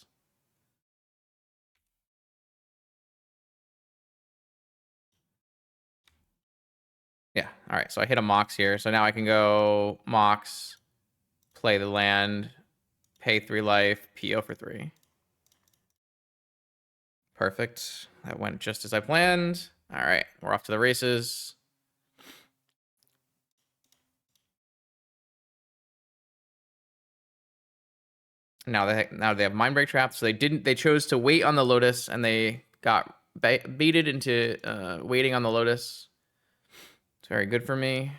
Yeah. All right. So I hit a Mox here. So now I can go Mox, play the land, pay 3 life, PO for 3. Perfect. That went just as I planned. All right. We're off to the races. Now they have mind break traps. So they chose to wait on the Lotus and they got baited into waiting on the Lotus. It's very good for me.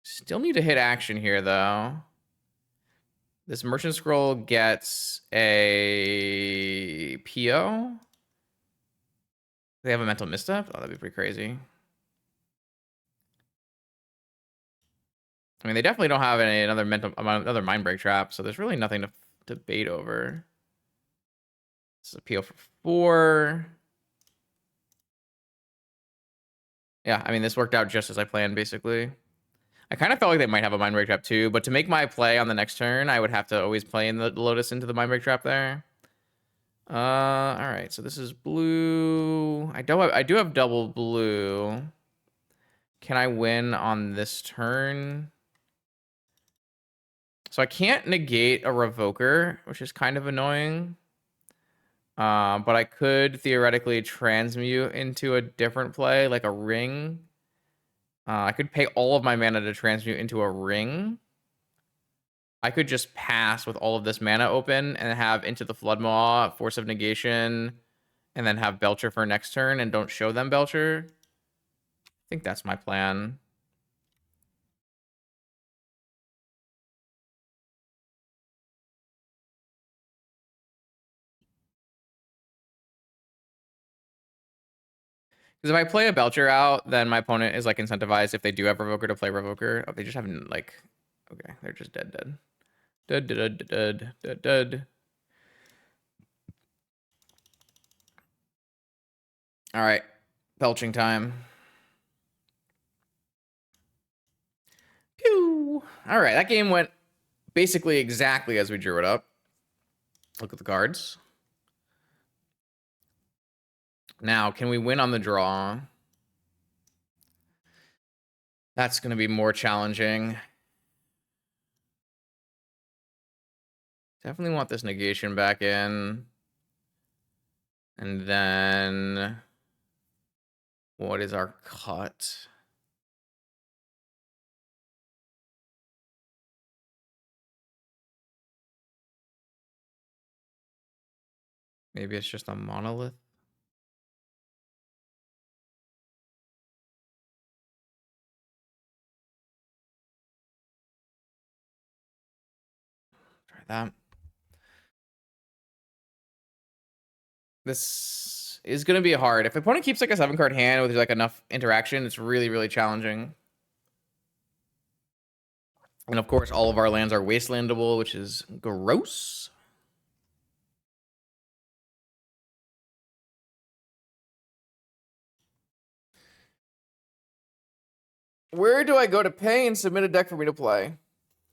Still need to hit action here though. This Merchant Scroll gets a PO. They have a mental misstep? Oh, that'd be pretty crazy. I mean, they definitely don't have another mind break trap, so there's really nothing to debate over. This is a PO for 4. Yeah, I mean, this worked out just as I planned, basically. I kind of felt like they might have a mind break trap too, but to make my play on the next turn, I would have to always play in the Lotus into the mind break trap there. All right, so this is blue. I do have double blue. Can I win on this turn? So I can't negate a Revoker, which is kind of annoying. But I could theoretically transmute into a different play, like a ring. I could pay all of my mana to transmute into a ring. I could just pass with all of this mana open and have Into the Floodmaw, Force of Negation, and then have Belcher for next turn and don't show them Belcher. I think that's my plan. Because if I play a Belcher out, then my opponent is like incentivized if they do have Revoker to play Revoker. Oh, they just haven't like, okay, they're just dead. Dead. All right, belching time. Pew. All right, that game went basically exactly as we drew it up. Look at the cards. Now, can we win on the draw? That's going to be more challenging. Definitely want this negation back in. And then what is our cut? Maybe it's just a monolith. Try that. This is going to be hard. If the opponent keeps like a 7-card hand with like enough interaction, it's really, really challenging. And of course, all of our lands are wastelandable, which is gross. Where do I go to pay and submit a deck for me to play?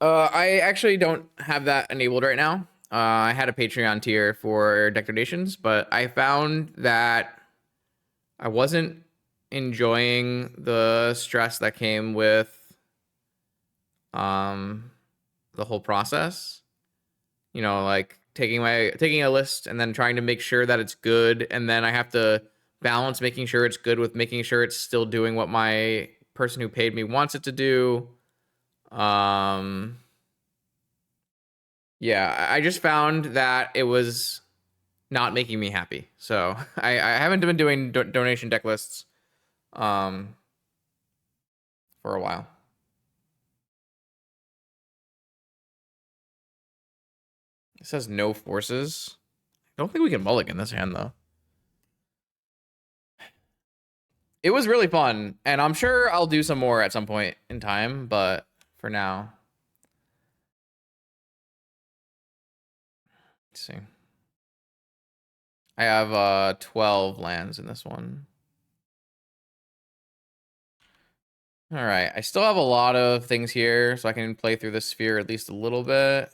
I actually don't have that enabled right now. I had a Patreon tier for deck donations, but I found that I wasn't enjoying the stress that came with the whole process. You know, like taking a list and then trying to make sure that it's good, and then I have to balance making sure it's good with making sure it's still doing what my person who paid me wants it to do. Yeah, I just found that it was not making me happy. So I haven't been doing donation deck lists for a while. It says no forces. I don't think we can mulligan this hand though. It was really fun, and I'm sure I'll do some more at some point in time, but for now. Let's see. I have 12 lands in this one. All right, I still have a lot of things here, so I can play through the sphere at least a little bit.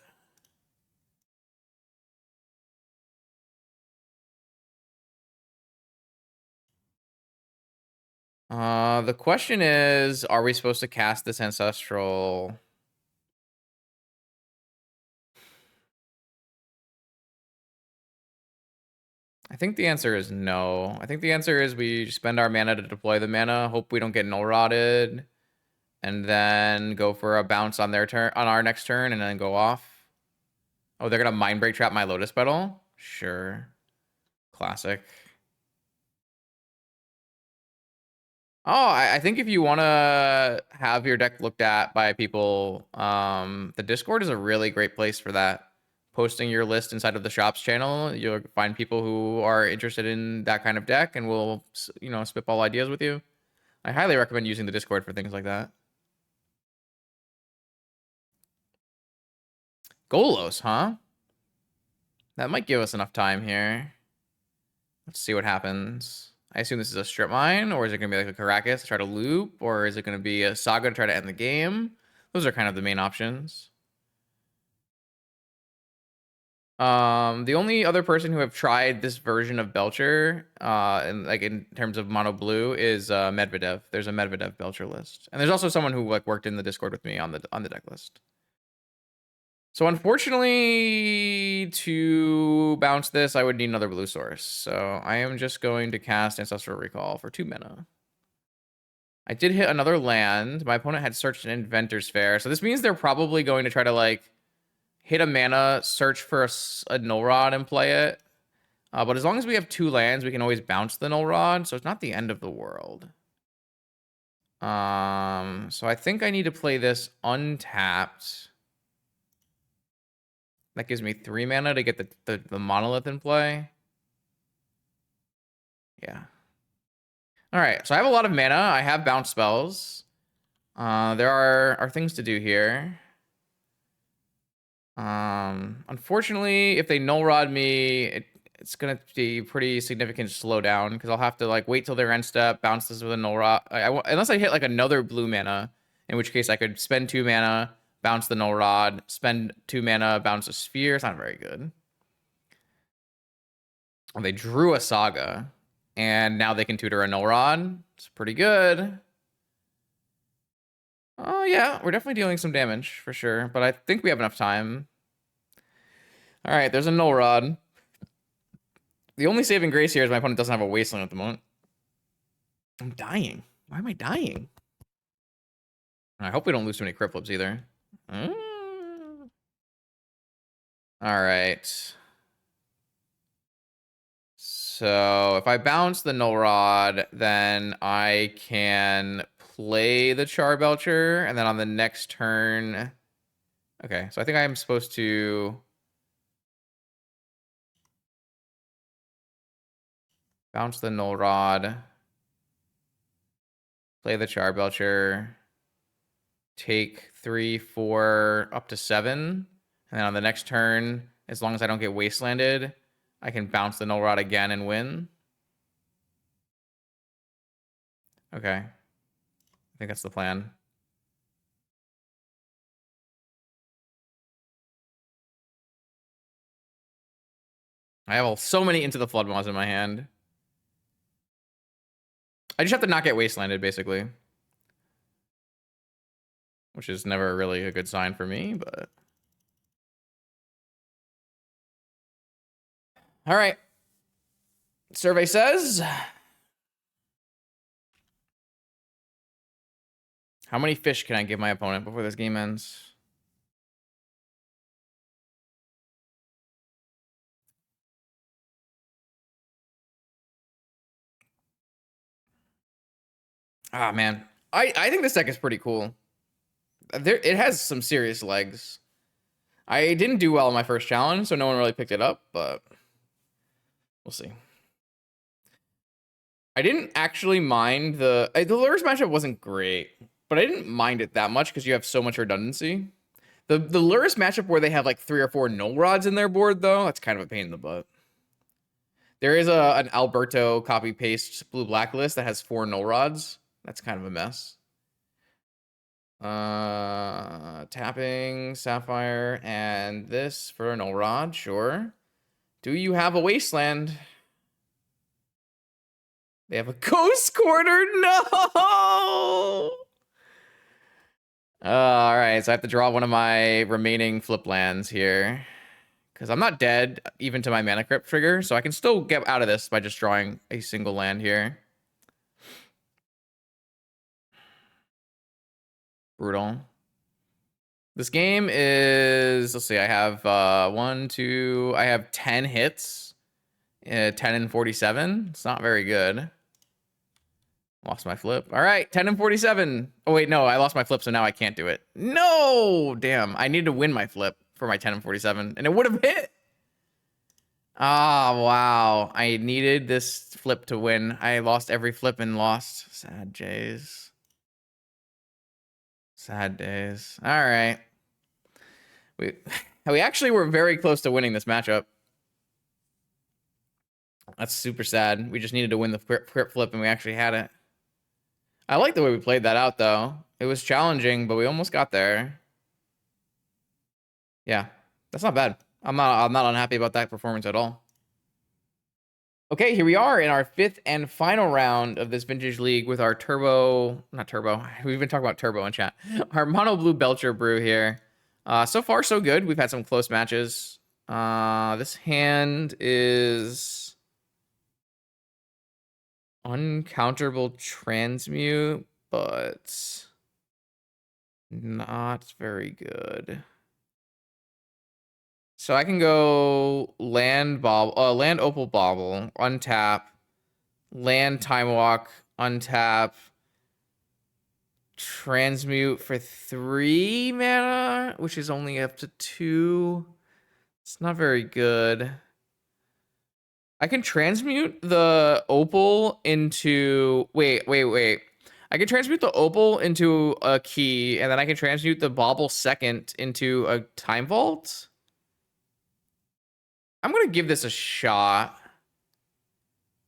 The question is, are we supposed to cast this ancestral? I think the answer is no. I think the answer is we spend our mana to deploy the mana, hope we don't get null rotted, and then go for a bounce on their turn, on our next turn, and then go off. Oh, they're gonna mind break trap my Lotus Petal? Sure. Classic. Oh, I think if you want to have your deck looked at by people, the Discord is a really great place for that. Posting your list inside of the shops channel, you'll find people who are interested in that kind of deck and will, you know, spitball ideas with you. I highly recommend using the Discord for things like that. Golos, huh? That might give us enough time here. Let's see what happens. I assume this is a strip mine, or is it going to be like a Caracas to try to loop, or is it going to be a Saga to try to end the game? Those are kind of the main options. The only other person who have tried this version of Belcher, and like in terms of mono blue, is Medvedev. There's a Medvedev Belcher list, and there's also someone who like worked in the Discord with me on the deck list. So unfortunately, to bounce this, I would need another blue source. So I am just going to cast Ancestral Recall for 2 mana. I did hit another land. My opponent had searched an Inventor's Fair. So this means they're probably going to try to like hit a mana, search for a Null Rod and play it. But as long as we have 2 lands, we can always bounce the Null Rod. So it's not the end of the world. So I think I need to play this untapped. That gives me 3 mana to get the Monolith in play. Yeah. All right, so I have a lot of mana. I have bounce spells. There are things to do here. Unfortunately, if they null rod me, it's gonna be pretty significant slowdown because I'll have to like wait till their end step, bounce this with a null rod. Unless I hit like another blue mana, in which case I could spend 2 mana, bounce the null rod, spend 2 mana, bounce a sphere. It's not very good. They drew a Saga, and now they can tutor a null rod. It's pretty good. Oh yeah, we're definitely dealing some damage for sure, but I think we have enough time. All right, there's a null rod. The only saving grace here is my opponent doesn't have a wasteland at the moment. I'm dying. Why am I dying? I hope we don't lose too many crypt flips either. All right. So if I bounce the null rod, then I can play the Char Belcher, and then on the next turn. Okay, so I think I'm supposed to. Bounce the Null Rod. Play the Char Belcher. Take 3, 4, up to 7. And then on the next turn, as long as I don't get wastelanded, I can bounce the Null Rod again and win. Okay. I think that's the plan. I have so many Into the Flood mods in my hand. I just have to not get wastelanded, basically. Which is never really a good sign for me, but... All right. Survey says... How many fish can I give my opponent before this game ends? Ah, man. I think this deck is pretty cool. It has some serious legs. I didn't do well in my first challenge, so no one really picked it up, but we'll see. I didn't actually mind the Lures matchup wasn't great, but I didn't mind it that much because you have so much redundancy. The Lures matchup where they have like 3 or 4 Null Rods in their board, though, that's kind of a pain in the butt. There is an Alberto copy paste blue black list that has 4 Null Rods. That's kind of a mess. Tapping Sapphire and this for a Null Rod, sure. Do you have a Wasteland? They have a Ghost Quarter. No. All right, so I have to draw one of my remaining flip lands here. Because I'm not dead, even to my Mana Crypt trigger, so I can still get out of this by just drawing a single land here. Brutal. This game is, let's see, I have I have 10 hits, 10 and 47. It's not very good. Lost my flip. All right, 10 and 47. Oh, wait, no, I lost my flip, so now I can't do it. No, damn. I need to win my flip for my 10 and 47, and it would have hit. Ah, wow. I needed this flip to win. I lost every flip and lost. Sad Jays. Sad days. All right. We actually were very close to winning this matchup. That's super sad. We just needed to win the crypt flip, and we actually had it. I like the way we played that out, though. It was challenging, but we almost got there. Yeah, that's not bad. I'm not unhappy about that performance at all. Okay, here we are in our 5th and final round of this Vintage League with our not turbo. We've been talking about turbo in chat. Our mono blue Belcher brew here. So far, so good. We've had some close matches. This hand is uncounterable transmute, but not very good. So I can go land opal bauble, untap, land time walk, untap, transmute for 3 mana, which is only up to 2. It's not very good. I can transmute the opal into wait. I can transmute the opal into a key, and then I can transmute the bauble second into a time vault. I'm gonna give this a shot.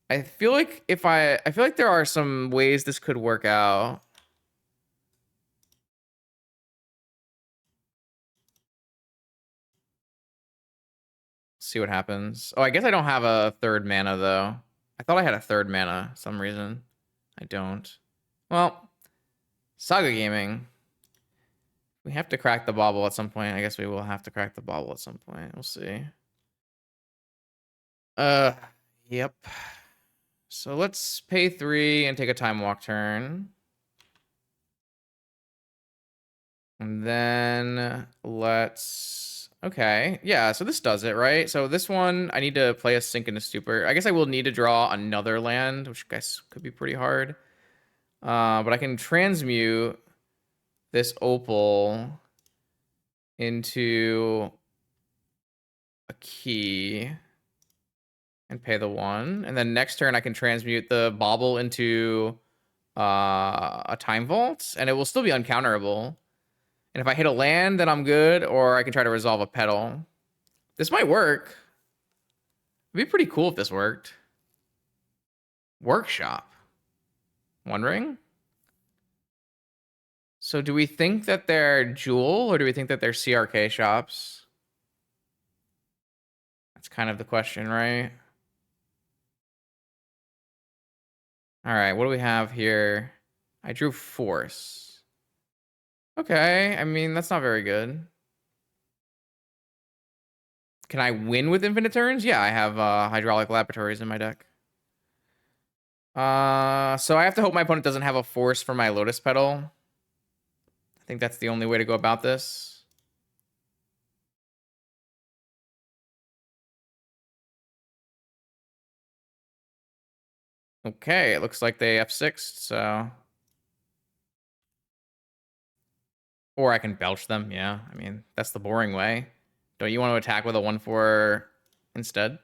I feel like I feel like there are some ways this could work out. See what happens. Oh, I guess I don't have a 3rd mana though. I thought I had a 3rd mana for some reason. I don't. Well, Saga Gaming. We have to crack the bauble at some point. I guess we will have to crack the bauble at some point. We'll see. Yep. So let's pay 3 and take a time walk turn. And then let's... Okay. Yeah, so this does it, right? So this one, I need to play a Sink into Stupor. I guess I will need to draw another land, which I guess could be pretty hard. But I can transmute this opal into a key. and pay the 1. And then next turn I can transmute the bauble into a time vault, and it will still be uncounterable. And if I hit a land, then I'm good, or I can try to resolve a petal. This might work. It'd be pretty cool if this worked. Workshop. One Ring? So do we think that they're Jewel, or do we think that they're CRK shops? That's kind of the question, right? All right, what do we have here? I drew Force. Okay, I mean, that's not very good. Can I win with infinite turns? Yeah, I have Hydraulic Laboratories in my deck. So I have to hope my opponent doesn't have a Force for my Lotus Petal. I think that's the only way to go about this. Okay, it looks like they F6'd, so... Or I can belch them, yeah. I mean, that's the boring way. Don't you want to attack with a 1/4 instead?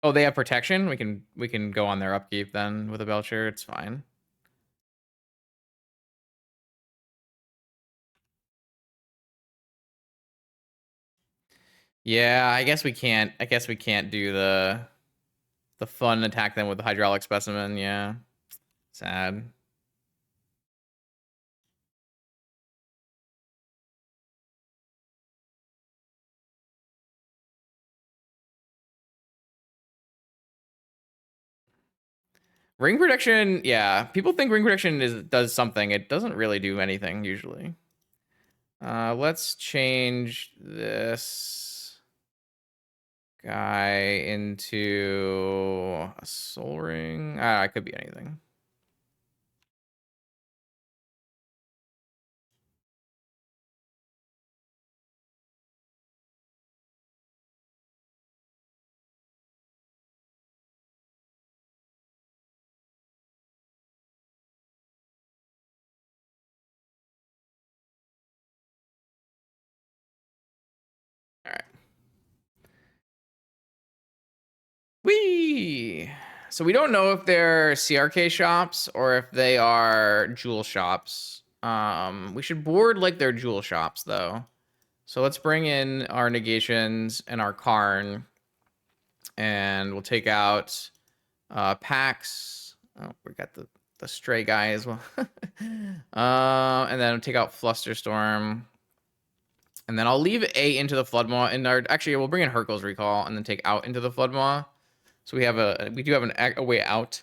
Oh, they have protection? We can go on their upkeep then with a Belcher. It's fine. Yeah, I guess we can't do the fun attack them with the hydraulic specimen, yeah. Sad. Ring protection, yeah. People think ring protection does something. It doesn't really do anything usually. Let's change this guy into a soul ring. It could be anything. All right. Whee! So we don't know if they're CRK shops or if they are jewel shops. We should board like they're jewel shops though. So let's bring in our negations and our Karn, and we'll take out Pax. Oh, we got the stray guy as well. And then we'll take out Flusterstorm. And then I'll leave A into the Floodmaw. And actually, we'll bring in Hercule's Recall and then take out into the Floodmaw. So we do have a way out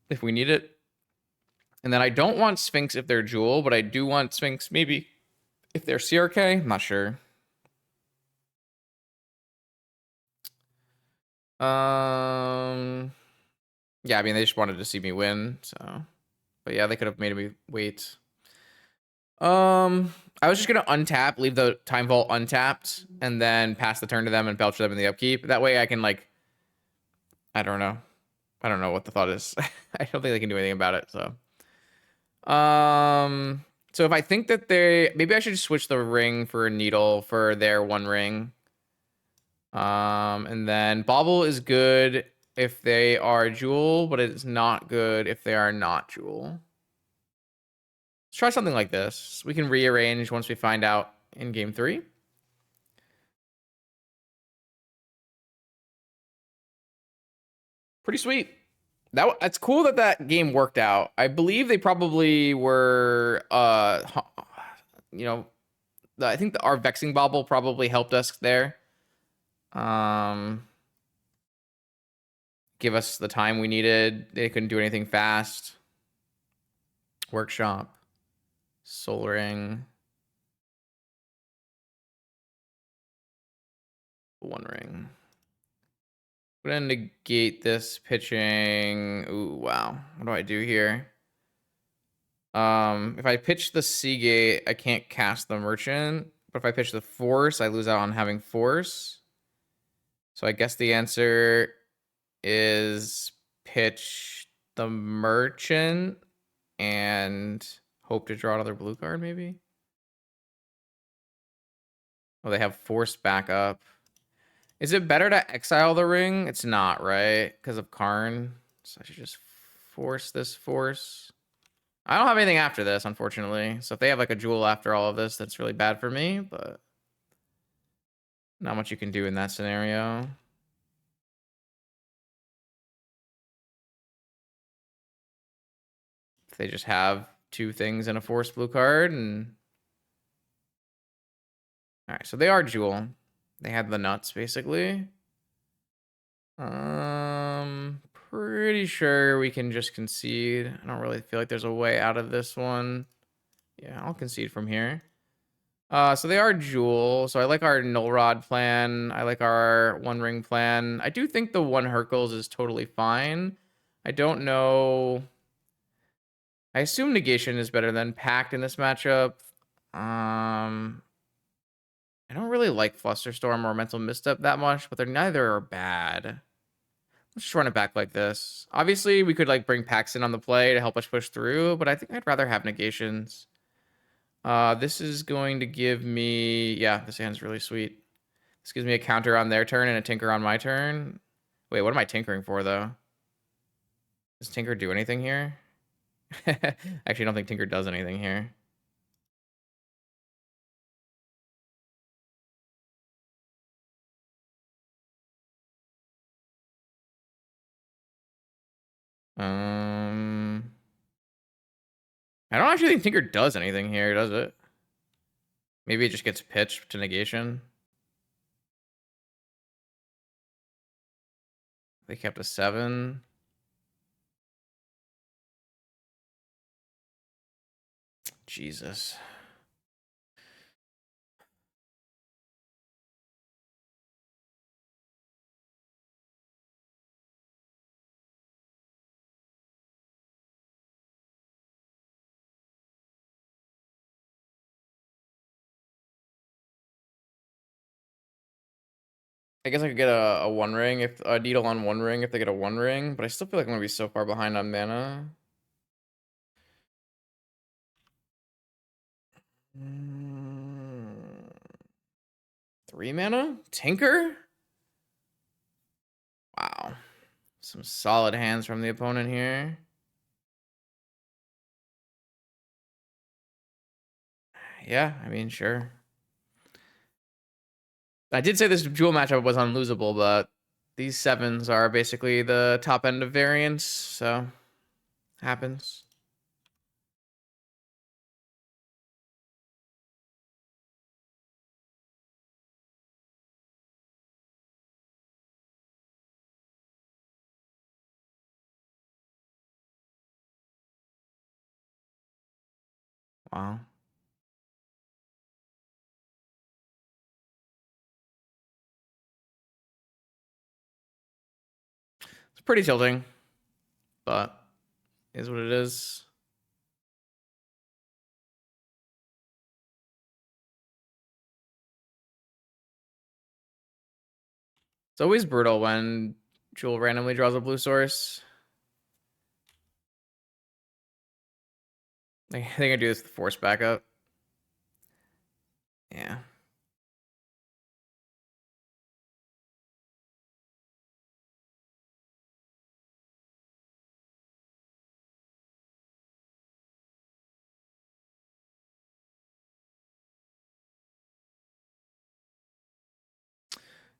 if we need it. And then I don't want Sphinx if they're Jewel, but I do want Sphinx maybe if they're CRK. I'm not sure. Yeah, I mean, they just wanted to see me win, so. But yeah, they could have made me wait. I was just gonna untap, leave the Time Vault untapped, and then pass the turn to them and belch them in the upkeep. That way I can, like, I don't know. I don't know what the thought is. I don't think they can do anything about it, so. So if I think that maybe I should just switch the ring for a needle for their 1 ring. And then Bauble is good if they are Jewel, but it's not good if they are not Jewel. Let's try something like this. We can rearrange once we find out in game 3. Pretty sweet. That's cool that game worked out. I believe they probably were, you know, I think our Vexing Bauble probably helped us there. Give us the time we needed. They couldn't do anything fast. Workshop. Soul Ring. 1 ring. I'm gonna negate this pitching. Ooh, wow. What do I do here? If I pitch the Seagate, I can't cast the Merchant. But if I pitch the Force, I lose out on having Force. So I guess the answer is pitch the Merchant and hope to draw another blue card, maybe? Oh, they have Force backup. Is it better to exile the ring? It's not, right? Because of Karn. So I should just force this force. I don't have anything after this, unfortunately. So if they have like a jewel after all of this, that's really bad for me, but not much you can do in that scenario. If they just have two things and a force blue card and all right, so they are jewel. They had the nuts basically. Pretty sure we can just concede. I don't really feel like there's a way out of this one. Yeah, I'll concede from here. So they are jewel. So I like our null rod plan. I like our one ring plan. I do think the one Hercules is totally fine. I don't know. I assume negation is better than pact in this matchup. I don't really like Flusterstorm or Mental Misstep that much, but they're neither are bad. Let's just run it back like this. Obviously, we could like bring Pax in on the play to help us push through, but I think I'd rather have negations. This is going to give me... Yeah, this hand's really sweet. This gives me a counter on their turn and a tinker on my turn. Wait, what am I tinkering for, though? Does Tinker do anything here? Actually, I don't think Tinker does anything here. I don't actually think Tinker does anything here, does it? Maybe it just gets pitched to negation. They kept a 7. Jesus. I guess I could get a one ring if a needle on one ring if they get a one ring, but I still feel like I'm gonna be so far behind on mana. Mm, 3 mana? Tinker? Wow. Some solid hands from the opponent here. Yeah, I mean, sure. I did say this jewel matchup was unlosable, but these 7s are basically the top end of variance, so happens. Wow. It's pretty tilting, but is what it is. It's always brutal when Jewel randomly draws a blue source. I think I do this with force backup. Yeah.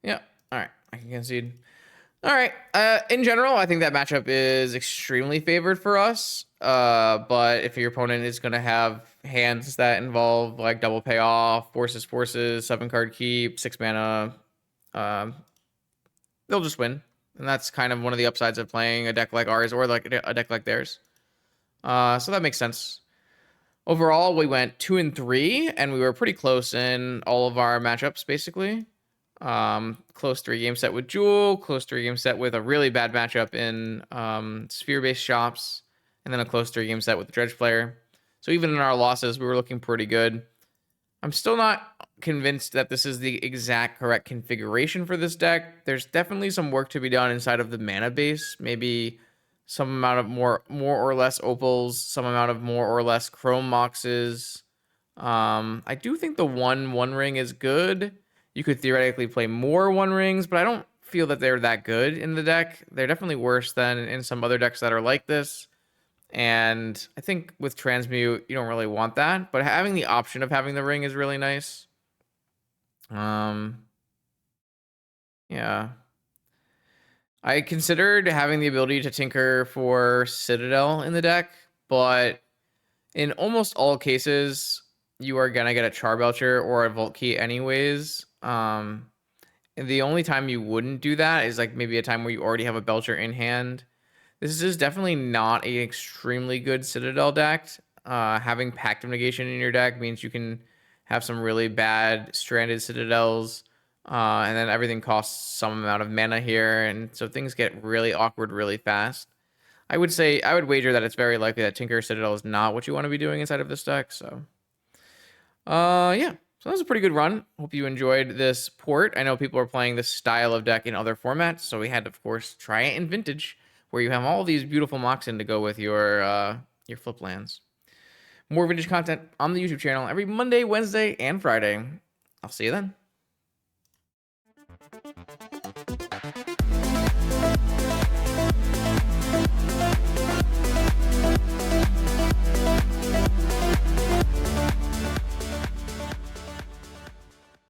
Yeah. All right. I can concede. All right. In general, I think that matchup is extremely favored for us. But if your opponent is going to have hands that involve like double payoff, forces, 7-card keep, 6 mana, um, they'll just win. And that's kind of one of the upsides of playing a deck like ours or like a deck like theirs. So that makes sense. Overall, we went 2-3, and we were pretty close in all of our matchups, basically. Close 3-game set with Jewel, close 3-game set with a really bad matchup in sphere-based shops, and then a close 3-game set with the Dredge player. So even in our losses, we were looking pretty good. I'm still not convinced that this is the exact correct configuration for this deck. There's definitely some work to be done inside of the mana base. Maybe some amount of more or less opals, some amount of more or less chrome moxes. I do think the one ring is good. You could theoretically play more one rings, but I don't feel that they're that good in the deck. They're definitely worse than in some other decks that are like this. And I think with transmute, you don't really want that, but having the option of having the ring is really nice. Yeah. I considered having the ability to tinker for Citadel in the deck, but in almost all cases, you are gonna get a Charbelcher or a Vault Key anyways. And the only time you wouldn't do that is like maybe a time where you already have a Belcher in hand. This is definitely not an extremely good Citadel deck. Having Pact of Negation in your deck means you can have some really bad stranded Citadels, and then everything costs some amount of mana here, and so things get really awkward really fast. I would wager that it's very likely that Tinker Citadel is not what you want to be doing inside of this deck. So, yeah. So that was a pretty good run. Hope you enjoyed this port. I know people are playing this style of deck in other formats, so we had to, of course, try it in Vintage, where you have all these beautiful Moxen to go with your flip lands. More Vintage content on the YouTube channel every Monday, Wednesday, and Friday. I'll see you then.